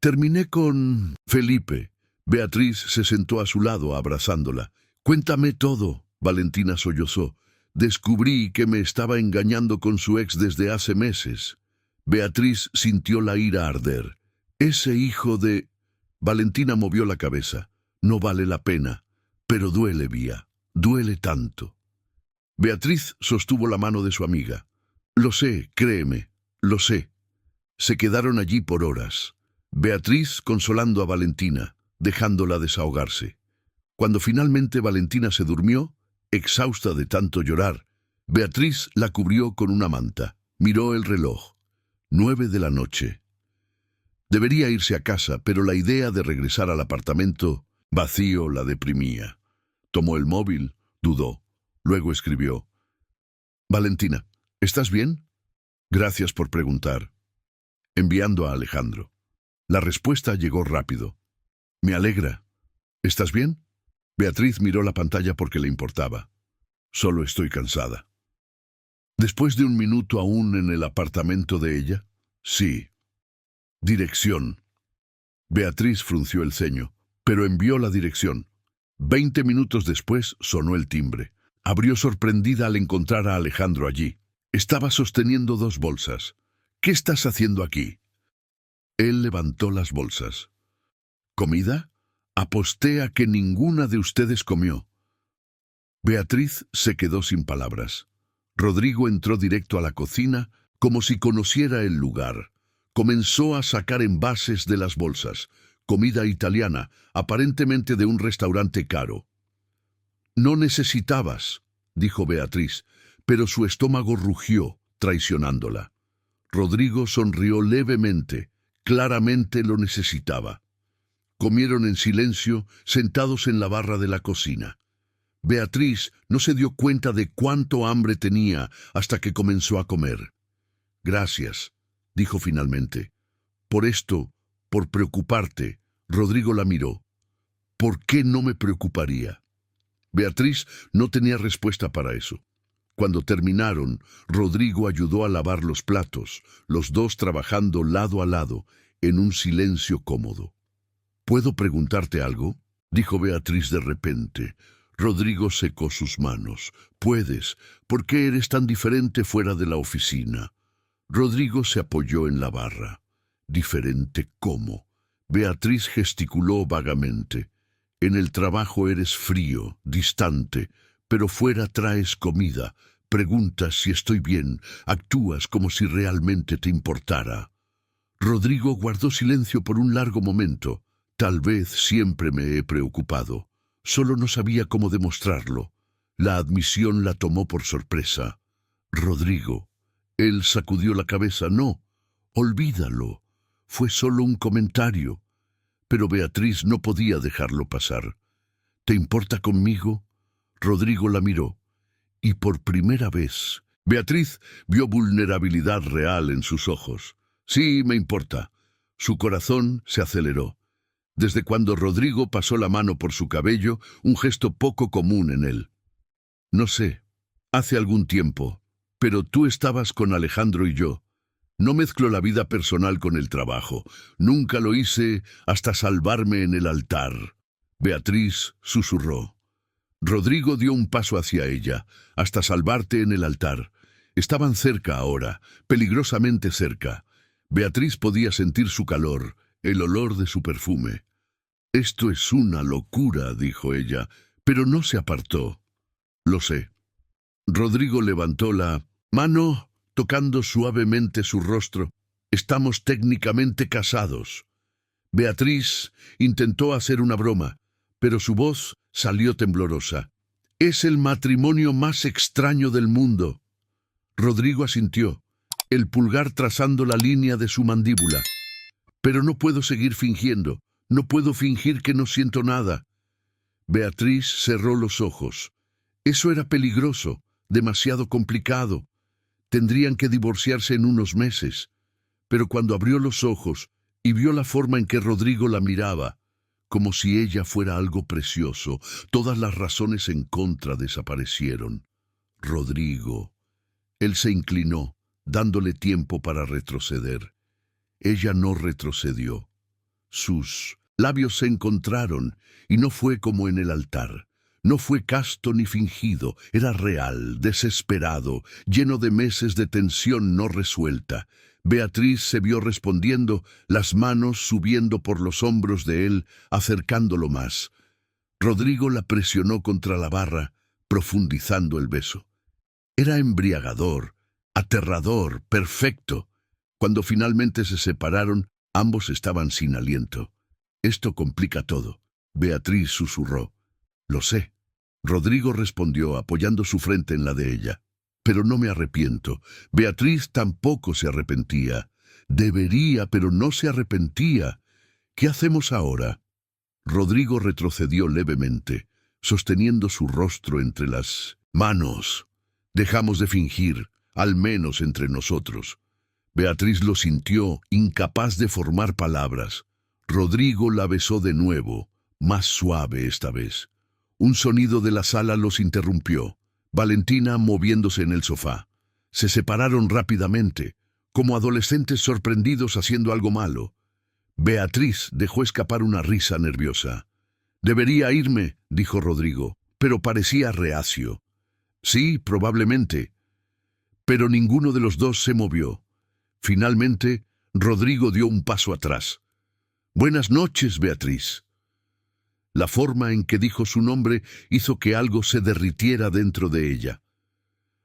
«Terminé con Felipe». Beatriz se sentó a su lado abrazándola. «Cuéntame todo». Valentina sollozó. «Descubrí que me estaba engañando con su ex desde hace meses». Beatriz sintió la ira arder. «Ese hijo de...». Valentina movió la cabeza. «No vale la pena. Pero duele, Vía. Duele tanto». Beatriz sostuvo la mano de su amiga. «Lo sé, créeme, lo sé». Se quedaron allí por horas. Beatriz consolando a Valentina, dejándola desahogarse. Cuando finalmente Valentina se durmió, exhausta de tanto llorar, Beatriz la cubrió con una manta. Miró el reloj. 9 de la noche. Debería irse a casa, pero la idea de regresar al apartamento vacío la deprimía. Tomó el móvil, dudó. Luego escribió. «Valentina, ¿estás bien? Gracias por preguntar». Enviando a Alejandro. La respuesta llegó rápido. «Me alegra. ¿Estás bien?». Beatriz miró la pantalla porque le importaba. «Solo estoy cansada». Después de un minuto aún en el apartamento de ella. «Sí». «Dirección». Beatriz frunció el ceño, pero envió la dirección. 20 minutos después sonó el timbre. Abrió sorprendida al encontrar a Alejandro allí. Estaba sosteniendo 2 bolsas. «¿Qué estás haciendo aquí?». Él levantó las bolsas. «¿Comida? Aposté a que ninguna de ustedes comió». Beatriz se quedó sin palabras. Rodrigo entró directo a la cocina como si conociera el lugar. Comenzó a sacar envases de las bolsas. Comida italiana, aparentemente de un restaurante caro. «No necesitabas», dijo Beatriz, pero su estómago rugió, traicionándola. Rodrigo sonrió levemente. Claramente lo necesitaba. Comieron en silencio, sentados en la barra de la cocina. Beatriz no se dio cuenta de cuánto hambre tenía hasta que comenzó a comer. «Gracias», dijo finalmente. «Por esto, por preocuparte». Rodrigo la miró. «¿Por qué no me preocuparía?». Beatriz no tenía respuesta para eso. Cuando terminaron, Rodrigo ayudó a lavar los platos, los dos trabajando lado a lado, en un silencio cómodo. «¿Puedo preguntarte algo?», dijo Beatriz de repente. Rodrigo secó sus manos. «Puedes. ¿Por qué eres tan diferente fuera de la oficina?». Rodrigo se apoyó en la barra. «¿Diferente cómo?». Beatriz gesticuló vagamente. «En el trabajo eres frío, distante, pero fuera traes comida, preguntas si estoy bien, actúas como si realmente te importara». Rodrigo guardó silencio por un largo momento. «Tal vez siempre me he preocupado. Solo no sabía cómo demostrarlo». La admisión la tomó por sorpresa. «Rodrigo». Él sacudió la cabeza. «No, olvídalo. Fue solo un comentario». Pero Beatriz no podía dejarlo pasar. «¿Te importa conmigo?». Rodrigo la miró. Y por primera vez, Beatriz vio vulnerabilidad real en sus ojos. «Sí, me importa». Su corazón se aceleró. Desde cuando Rodrigo pasó la mano por su cabello, un gesto poco común en él. «No sé, hace algún tiempo, pero tú estabas con Alejandro y yo. No mezclo la vida personal con el trabajo. Nunca lo hice hasta salvarme en el altar». Beatriz susurró. Rodrigo dio un paso hacia ella, hasta salvarte en el altar. Estaban cerca ahora, peligrosamente cerca. Beatriz podía sentir su calor, el olor de su perfume. Esto es una locura, dijo ella, pero no se apartó. Lo sé. Rodrigo levantó la mano, tocando suavemente su rostro. Estamos técnicamente casados. Beatriz intentó hacer una broma, pero su voz salió temblorosa. Es el matrimonio más extraño del mundo. Rodrigo asintió, el pulgar trazando la línea de su mandíbula. Pero no puedo seguir fingiendo. No puedo fingir que no siento nada. Beatriz cerró los ojos. Eso era peligroso, demasiado complicado. Tendrían que divorciarse en unos meses. Pero cuando abrió los ojos y vio la forma en que Rodrigo la miraba, como si ella fuera algo precioso, todas las razones en contra desaparecieron. Rodrigo. Él se inclinó, dándole tiempo para retroceder. Ella no retrocedió. Sus labios se encontraron, y no fue como en el altar. No fue casto ni fingido, era real, desesperado, lleno de meses de tensión no resuelta. Beatriz se vio respondiendo, las manos subiendo por los hombros de él, acercándolo más. Rodrigo la presionó contra la barra, profundizando el beso. Era embriagador, aterrador, perfecto. Cuando finalmente se separaron, ambos estaban sin aliento. Esto complica todo. Beatriz susurró. Lo sé. Rodrigo respondió, apoyando su frente en la de ella. Pero no me arrepiento. Beatriz tampoco se arrepentía. Debería, pero no se arrepentía. ¿Qué hacemos ahora? Rodrigo retrocedió levemente, sosteniendo su rostro entre las manos. Dejamos de fingir, al menos entre nosotros. Beatriz lo sintió, incapaz de formar palabras. Rodrigo la besó de nuevo, más suave esta vez. Un sonido de la sala los interrumpió. Valentina moviéndose en el sofá. Se separaron rápidamente, como adolescentes sorprendidos haciendo algo malo. Beatriz dejó escapar una risa nerviosa. «Debería irme», dijo Rodrigo, pero parecía reacio. «Sí, probablemente». Pero ninguno de los dos se movió. Finalmente, Rodrigo dio un paso atrás. «Buenas noches, Beatriz». La forma en que dijo su nombre hizo que algo se derritiera dentro de ella.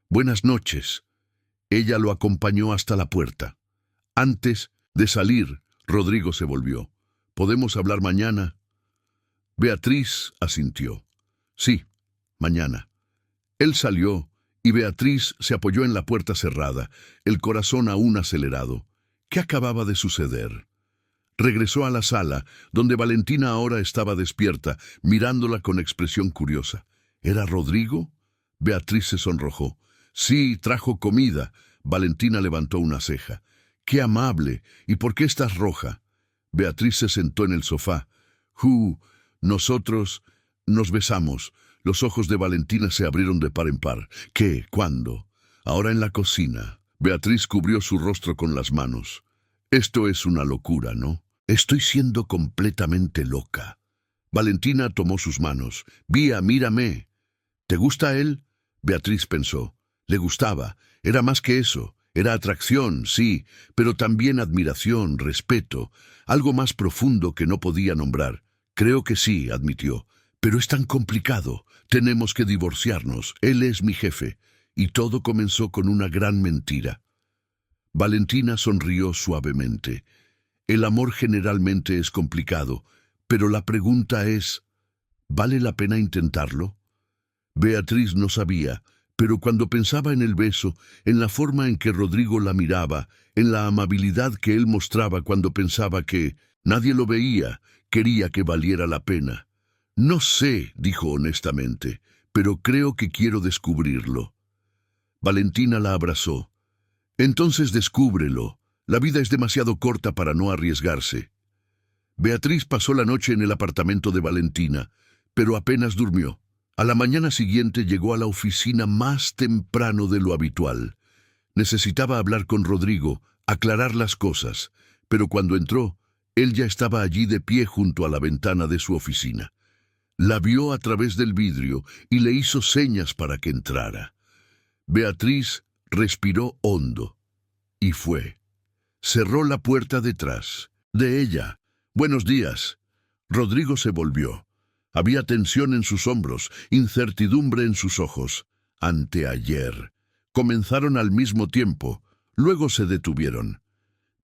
«Buenas noches». Ella lo acompañó hasta la puerta. Antes de salir, Rodrigo se volvió. «¿Podemos hablar mañana?» Beatriz asintió. «Sí, mañana». Él salió, y Beatriz se apoyó en la puerta cerrada, el corazón aún acelerado. ¿Qué acababa de suceder? Regresó a la sala, donde Valentina ahora estaba despierta, mirándola con expresión curiosa. ¿Era Rodrigo? Beatriz se sonrojó. «Sí, trajo comida». Valentina levantó una ceja. «Qué amable. ¿Y por qué estás roja?» Beatriz se sentó en el sofá. Nosotros nos besamos». Los ojos de Valentina se abrieron de par en par. «¿Qué? ¿Cuándo?» «Ahora en la cocina». Beatriz cubrió su rostro con las manos. «Esto es una locura, ¿no? Estoy siendo completamente loca». Valentina tomó sus manos. «Vía, mírame». «¿Te gusta él?» Beatriz pensó. Le gustaba. Era más que eso. Era atracción, sí, pero también admiración, respeto, algo más profundo que no podía nombrar. «Creo que sí», admitió. «Pero es tan complicado. Tenemos que divorciarnos. Él es mi jefe». Y todo comenzó con una gran mentira. Valentina sonrió suavemente. El amor generalmente es complicado, pero la pregunta es, ¿vale la pena intentarlo? Beatriz no sabía, pero cuando pensaba en el beso, en la forma en que Rodrigo la miraba, en la amabilidad que él mostraba cuando pensaba que nadie lo veía, quería que valiera la pena. «No sé», dijo honestamente, «pero creo que quiero descubrirlo». Valentina la abrazó. «Entonces descúbrelo. La vida es demasiado corta para no arriesgarse». Beatriz pasó la noche en el apartamento de Valentina, pero apenas durmió. A la mañana siguiente llegó a la oficina más temprano de lo habitual. Necesitaba hablar con Rodrigo, aclarar las cosas, pero cuando entró, él ya estaba allí de pie junto a la ventana de su oficina. La vio a través del vidrio y le hizo señas para que entrara. Beatriz respiró hondo y fue. Cerró la puerta detrás de ella. «Buenos días». Rodrigo se volvió. Había tensión en sus hombros, incertidumbre en sus ojos. Anteayer. Comenzaron al mismo tiempo, luego se detuvieron.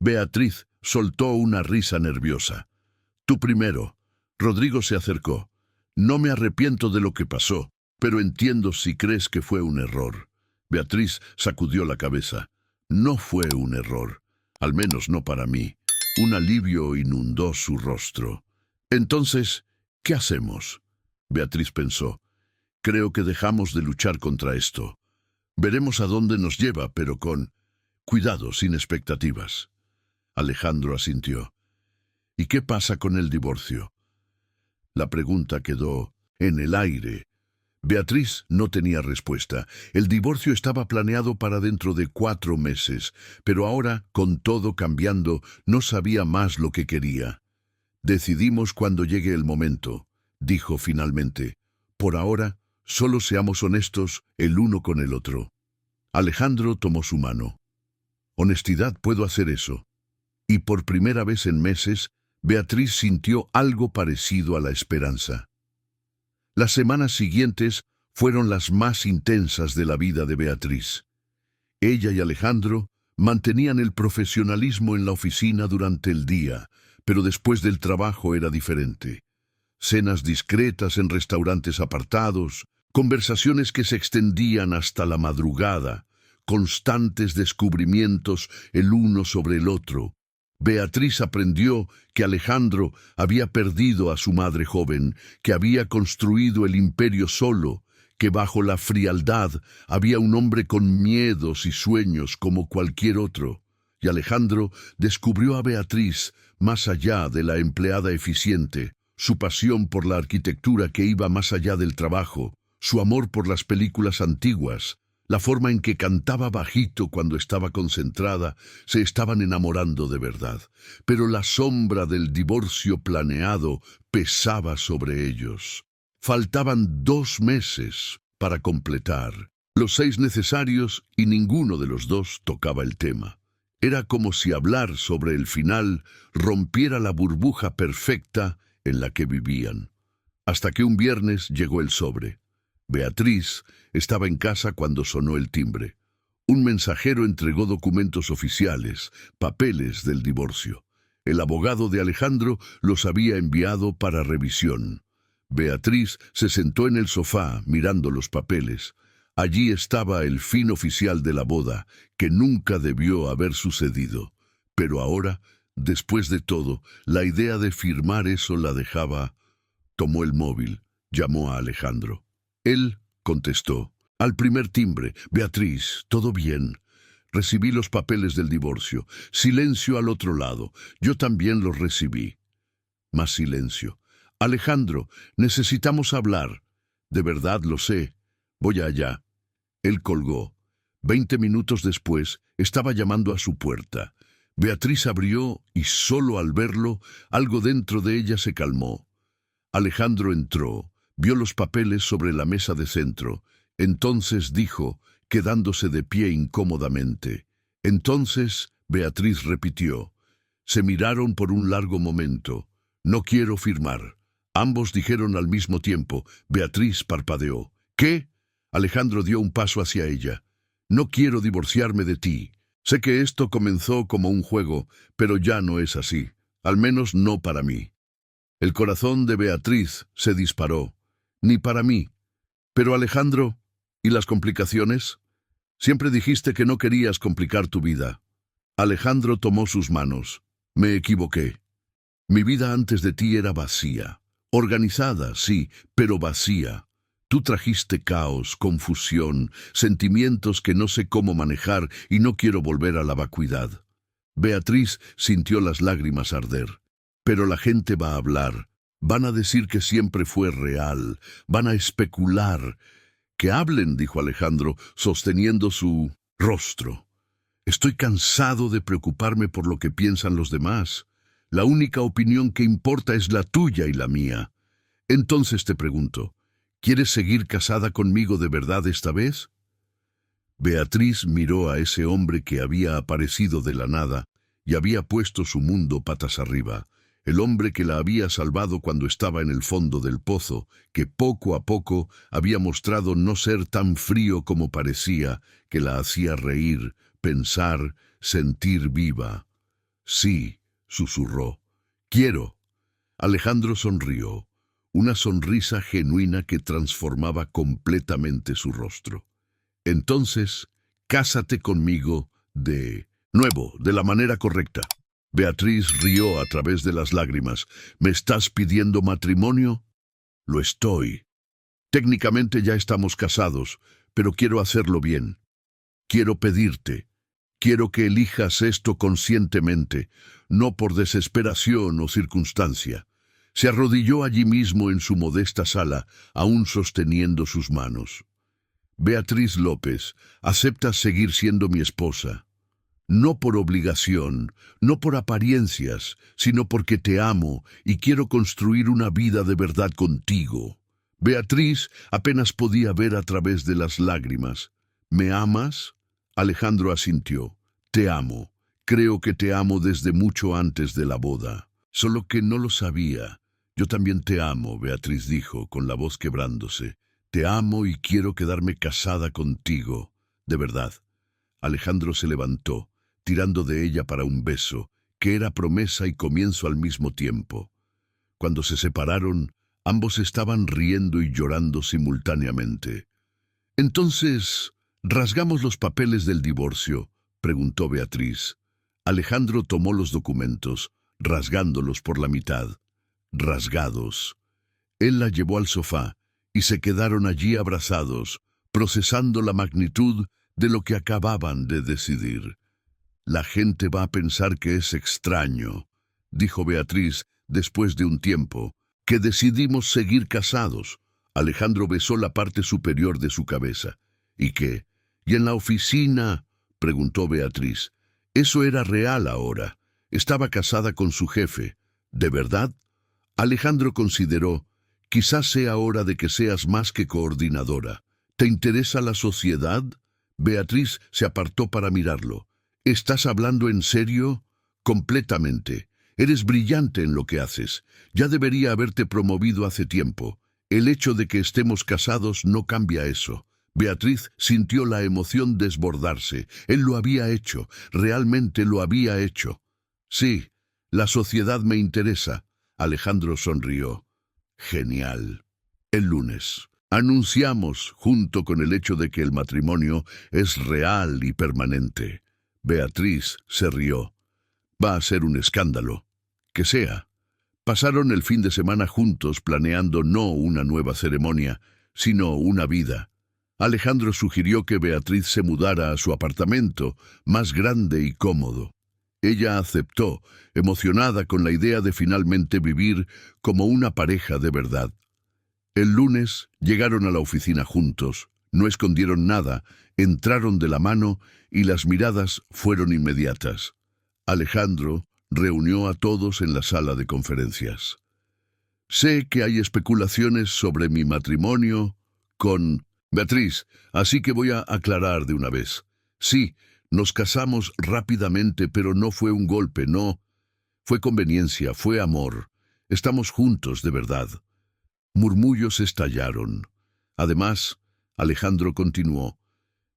Beatriz soltó una risa nerviosa. «Tú primero». Rodrigo se acercó. «No me arrepiento de lo que pasó, pero entiendo si crees que fue un error». Beatriz sacudió la cabeza. «No fue un error, al menos no para mí». Un alivio inundó su rostro. «Entonces, ¿qué hacemos?». Beatriz pensó. «Creo que dejamos de luchar contra esto. Veremos a dónde nos lleva, pero con cuidado, sin expectativas». Alejandro asintió. «¿Y qué pasa con el divorcio?». La pregunta quedó en el aire. Beatriz no tenía respuesta. El divorcio estaba planeado para dentro de 4 meses, pero ahora, con todo cambiando, no sabía más lo que quería. «Decidimos cuando llegue el momento», dijo finalmente. «Por ahora, solo seamos honestos el uno con el otro». Alejandro tomó su mano. «Honestidad, puedo hacer eso». Y por primera vez en meses, Beatriz sintió algo parecido a la esperanza. Las semanas siguientes fueron las más intensas de la vida de Beatriz. Ella y Alejandro mantenían el profesionalismo en la oficina durante el día, pero después del trabajo era diferente. Cenas discretas en restaurantes apartados, conversaciones que se extendían hasta la madrugada, constantes descubrimientos el uno sobre el otro. Beatriz aprendió que Alejandro había perdido a su madre joven, que había construido el imperio solo, que bajo la frialdad había un hombre con miedos y sueños como cualquier otro. Y Alejandro descubrió a Beatriz más allá de la empleada eficiente, su pasión por la arquitectura que iba más allá del trabajo, su amor por las películas antiguas, la forma en que cantaba bajito cuando estaba concentrada. Se estaban enamorando de verdad, pero la sombra del divorcio planeado pesaba sobre ellos. Faltaban 2 meses para completar los 6 necesarios y ninguno de los dos tocaba el tema. Era como si hablar sobre el final rompiera la burbuja perfecta en la que vivían. Hasta que un viernes llegó el sobre. Beatriz estaba en casa cuando sonó el timbre. Un mensajero entregó documentos oficiales, papeles del divorcio. El abogado de Alejandro los había enviado para revisión. Beatriz se sentó en el sofá mirando los papeles. Allí estaba el fin oficial de la boda, que nunca debió haber sucedido. Pero ahora, después de todo, la idea de firmar eso la dejaba. Tomó el móvil, llamó a Alejandro. Él contestó. Al primer timbre. «Beatriz, ¿todo bien?». «Recibí los papeles del divorcio». Silencio al otro lado. «Yo también los recibí». Más silencio. «Alejandro, necesitamos hablar». «De verdad lo sé. Voy allá». Él colgó. 20 minutos después, estaba llamando a su puerta. Beatriz abrió y solo al verlo, algo dentro de ella se calmó. Alejandro entró. Vio los papeles sobre la mesa de centro. Entonces dijo, quedándose de pie incómodamente. «Entonces», Beatriz repitió. Se miraron por un largo momento. «No quiero firmar». Ambos dijeron al mismo tiempo. Beatriz parpadeó. «¿Qué?». Alejandro dio un paso hacia ella. «No quiero divorciarme de ti. Sé que esto comenzó como un juego, pero ya no es así. Al menos no para mí». El corazón de Beatriz se disparó. «Ni para mí». «Pero Alejandro, ¿y las complicaciones?». «Siempre dijiste que no querías complicar tu vida». Alejandro tomó sus manos. «Me equivoqué. Mi vida antes de ti era vacía. Organizada, sí, pero vacía. Tú trajiste caos, confusión, sentimientos que no sé cómo manejar y no quiero volver a la vacuidad». Beatriz sintió las lágrimas arder. «Pero la gente va a hablar. Van a decir que siempre fue real. Van a especular». «Que hablen», dijo Alejandro, sosteniendo su rostro. «Estoy cansado de preocuparme por lo que piensan los demás. La única opinión que importa es la tuya y la mía». Entonces te pregunto, ¿quieres seguir casada conmigo de verdad esta vez? Beatriz miró a ese hombre que había aparecido de la nada y había puesto su mundo patas arriba, el hombre que la había salvado cuando estaba en el fondo del pozo, que poco a poco había mostrado no ser tan frío como parecía, que la hacía reír, pensar, sentir viva. Sí, susurró. Quiero. Alejandro sonrió, una sonrisa genuina que transformaba completamente su rostro. Entonces, cásate conmigo de nuevo, de la manera correcta. Beatriz rió a través de las lágrimas. ¿Me estás pidiendo matrimonio? Lo estoy. Técnicamente ya estamos casados, pero quiero hacerlo bien. Quiero pedirte. Quiero que elijas esto conscientemente, no por desesperación o circunstancia. Se arrodilló allí mismo en su modesta sala, aún sosteniendo sus manos. Beatriz López, ¿aceptas seguir siendo mi esposa? No por obligación, no por apariencias, sino porque te amo y quiero construir una vida de verdad contigo. Beatriz apenas podía ver a través de las lágrimas. ¿Me amas? Alejandro asintió. Te amo. Creo que te amo desde mucho antes de la boda. Solo que no lo sabía. Yo también te amo, Beatriz dijo, con la voz quebrándose. Te amo y quiero quedarme casada contigo. De verdad. Alejandro se levantó, tirando de ella para un beso, que era promesa y comienzo al mismo tiempo. Cuando se separaron, ambos estaban riendo y llorando simultáneamente. Entonces, ¿rasgamos los papeles del divorcio?, preguntó Beatriz. Alejandro tomó los documentos, rasgándolos por la mitad. Rasgados. Él la llevó al sofá y se quedaron allí abrazados, procesando la magnitud de lo que acababan de decidir. La gente va a pensar que es extraño, dijo Beatriz después de un tiempo, que decidimos seguir casados. Alejandro besó la parte superior de su cabeza. ¿Y qué? ¿Y en la oficina?, preguntó Beatriz. Eso era real ahora. Estaba casada con su jefe. ¿De verdad? Alejandro consideró, quizás sea hora de que seas más que coordinadora. ¿Te interesa la sociedad? Beatriz se apartó para mirarlo. ¿Estás hablando en serio? Completamente. Eres brillante en lo que haces. Ya debería haberte promovido hace tiempo. El hecho de que estemos casados no cambia eso. Beatriz sintió la emoción desbordarse. Él lo había hecho. Realmente lo había hecho. Sí, la sociedad me interesa. Alejandro sonrió. Genial. El lunes. Anunciamos, junto con el hecho de que el matrimonio es real y permanente. Beatriz se rió. Va a ser un escándalo. Que sea. Pasaron el fin de semana juntos planeando no una nueva ceremonia, sino una vida. Alejandro sugirió que Beatriz se mudara a su apartamento, más grande y cómodo. Ella aceptó, emocionada con la idea de finalmente vivir como una pareja de verdad. El lunes llegaron a la oficina juntos, no escondieron nada, entraron de la mano y las miradas fueron inmediatas. Alejandro reunió a todos en la sala de conferencias. Sé que hay especulaciones sobre mi matrimonio con Beatriz, así que voy a aclarar de una vez. Sí, nos casamos rápidamente, pero no fue un golpe, no. Fue conveniencia, fue amor. Estamos juntos de verdad. Murmullos estallaron. Además, Alejandro continuó.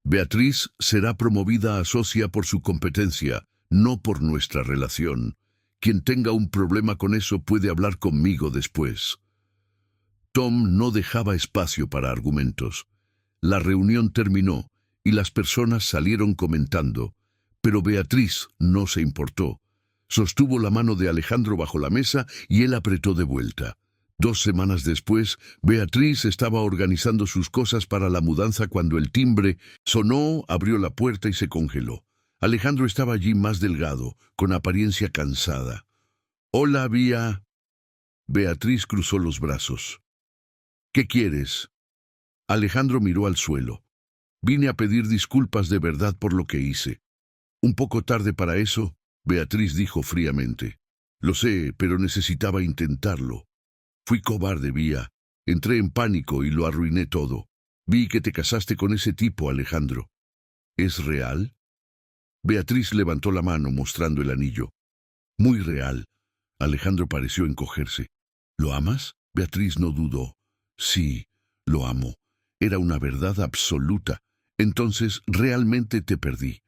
Beatriz será promovida a socia por su competencia, no por nuestra relación. Quien tenga un problema con eso puede hablar conmigo después. Tom no dejaba espacio para argumentos. La reunión terminó y las personas salieron comentando, pero Beatriz no se importó. Sostuvo la mano de Alejandro bajo la mesa y él apretó de vuelta. 2 semanas después, Beatriz estaba organizando sus cosas para la mudanza cuando el timbre sonó, abrió la puerta y se congeló. Alejandro estaba allí más delgado, con apariencia cansada. «Hola, Vía». Beatriz cruzó los brazos. «¿Qué quieres?» Alejandro miró al suelo. «Vine a pedir disculpas de verdad por lo que hice». «Un poco tarde para eso», Beatriz dijo fríamente. «Lo sé, pero necesitaba intentarlo». Fui cobarde, Vía. Entré en pánico y lo arruiné todo. Vi que te casaste con ese tipo, Alejandro. ¿Es real? Beatriz levantó la mano mostrando el anillo. Muy real. Alejandro pareció encogerse. ¿Lo amas? Beatriz no dudó. Sí, lo amo. Era una verdad absoluta. Entonces, realmente te perdí.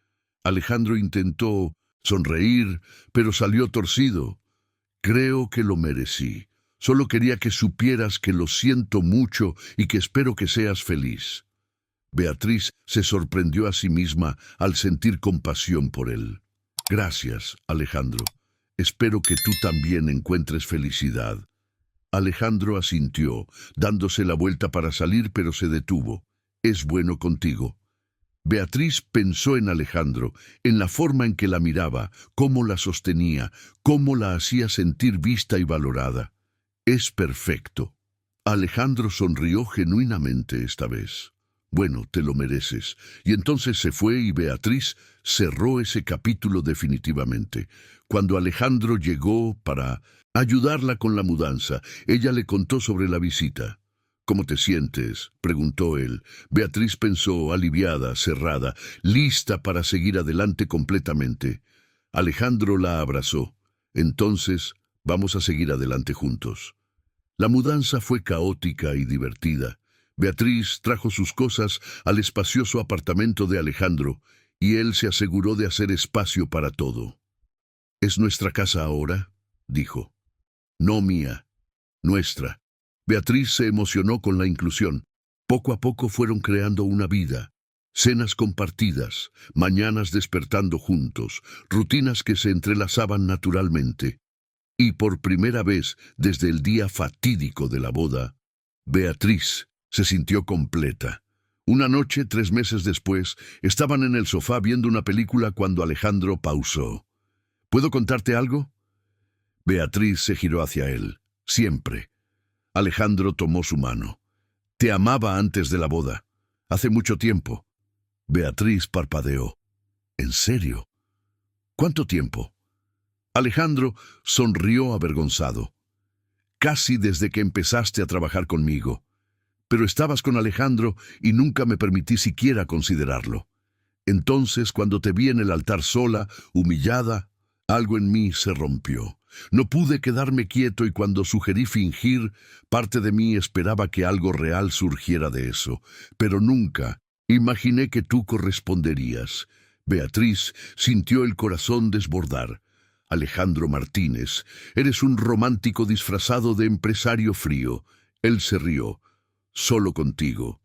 Alejandro intentó sonreír, pero salió torcido. Creo que lo merecí. Solo quería que supieras que lo siento mucho y que espero que seas feliz. Beatriz se sorprendió a sí misma al sentir compasión por él. Gracias, Alejandro. Espero que tú también encuentres felicidad. Alejandro asintió, dándose la vuelta para salir, pero se detuvo. ¿Es bueno contigo? Beatriz pensó en Alejandro, en la forma en que la miraba, cómo la sostenía, cómo la hacía sentir vista y valorada. Es perfecto. Alejandro sonrió genuinamente esta vez. Bueno, te lo mereces. Y entonces se fue y Beatriz cerró ese capítulo definitivamente. Cuando Alejandro llegó para ayudarla con la mudanza, ella le contó sobre la visita. ¿Cómo te sientes?, preguntó él. Beatriz pensó, aliviada, cerrada, lista para seguir adelante completamente. Alejandro la abrazó. Entonces, vamos a seguir adelante juntos. La mudanza fue caótica y divertida. Beatriz trajo sus cosas al espacioso apartamento de Alejandro, y él se aseguró de hacer espacio para todo. ¿Es nuestra casa ahora?, dijo. No mía, nuestra. Beatriz se emocionó con la inclusión. Poco a poco fueron creando una vida. Cenas compartidas, mañanas despertando juntos, rutinas que se entrelazaban naturalmente. Y por primera vez desde el día fatídico de la boda, Beatriz se sintió completa. Una noche, 3 meses después, estaban en el sofá viendo una película cuando Alejandro pausó. ¿Puedo contarte algo? Beatriz se giró hacia él. Siempre. Alejandro tomó su mano. Te amaba antes de la boda. Hace mucho tiempo. Beatriz parpadeó. ¿En serio? ¿Cuánto tiempo? Alejandro sonrió avergonzado. Casi desde que empezaste a trabajar conmigo. Pero estabas con Alejandro y nunca me permití siquiera considerarlo. Entonces, cuando te vi en el altar sola, humillada, algo en mí se rompió. No pude quedarme quieto y cuando sugerí fingir, parte de mí esperaba que algo real surgiera de eso. Pero nunca imaginé que tú corresponderías. Beatriz sintió el corazón desbordar. Alejandro Martínez, eres un romántico disfrazado de empresario frío. Él se rió. Solo contigo.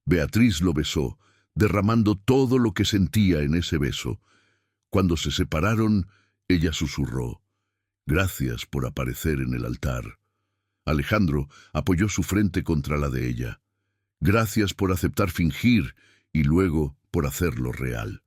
Beatriz lo besó, derramando todo lo que sentía en ese beso. Cuando se separaron, ella susurró. Gracias por aparecer en el altar. Alejandro apoyó su frente contra la de ella. Gracias por aceptar fingir y luego por hacerlo real.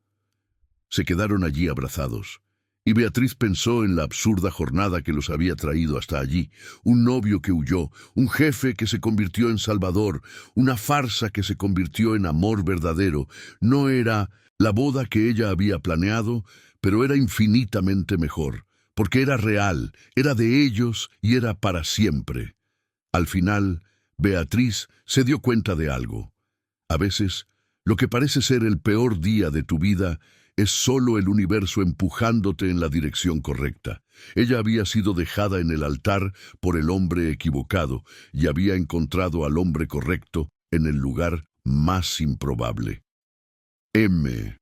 Se quedaron allí abrazados. Y Beatriz pensó en la absurda jornada que los había traído hasta allí. Un novio que huyó, un jefe que se convirtió en salvador, una farsa que se convirtió en amor verdadero. No era la boda que ella había planeado, pero era infinitamente mejor, porque era real, era de ellos y era para siempre. Al final, Beatriz se dio cuenta de algo. A veces, lo que parece ser el peor día de tu vida es solo el universo empujándote en la dirección correcta. Ella había sido dejada en el altar por el hombre equivocado y había encontrado al hombre correcto en el lugar más improbable. M.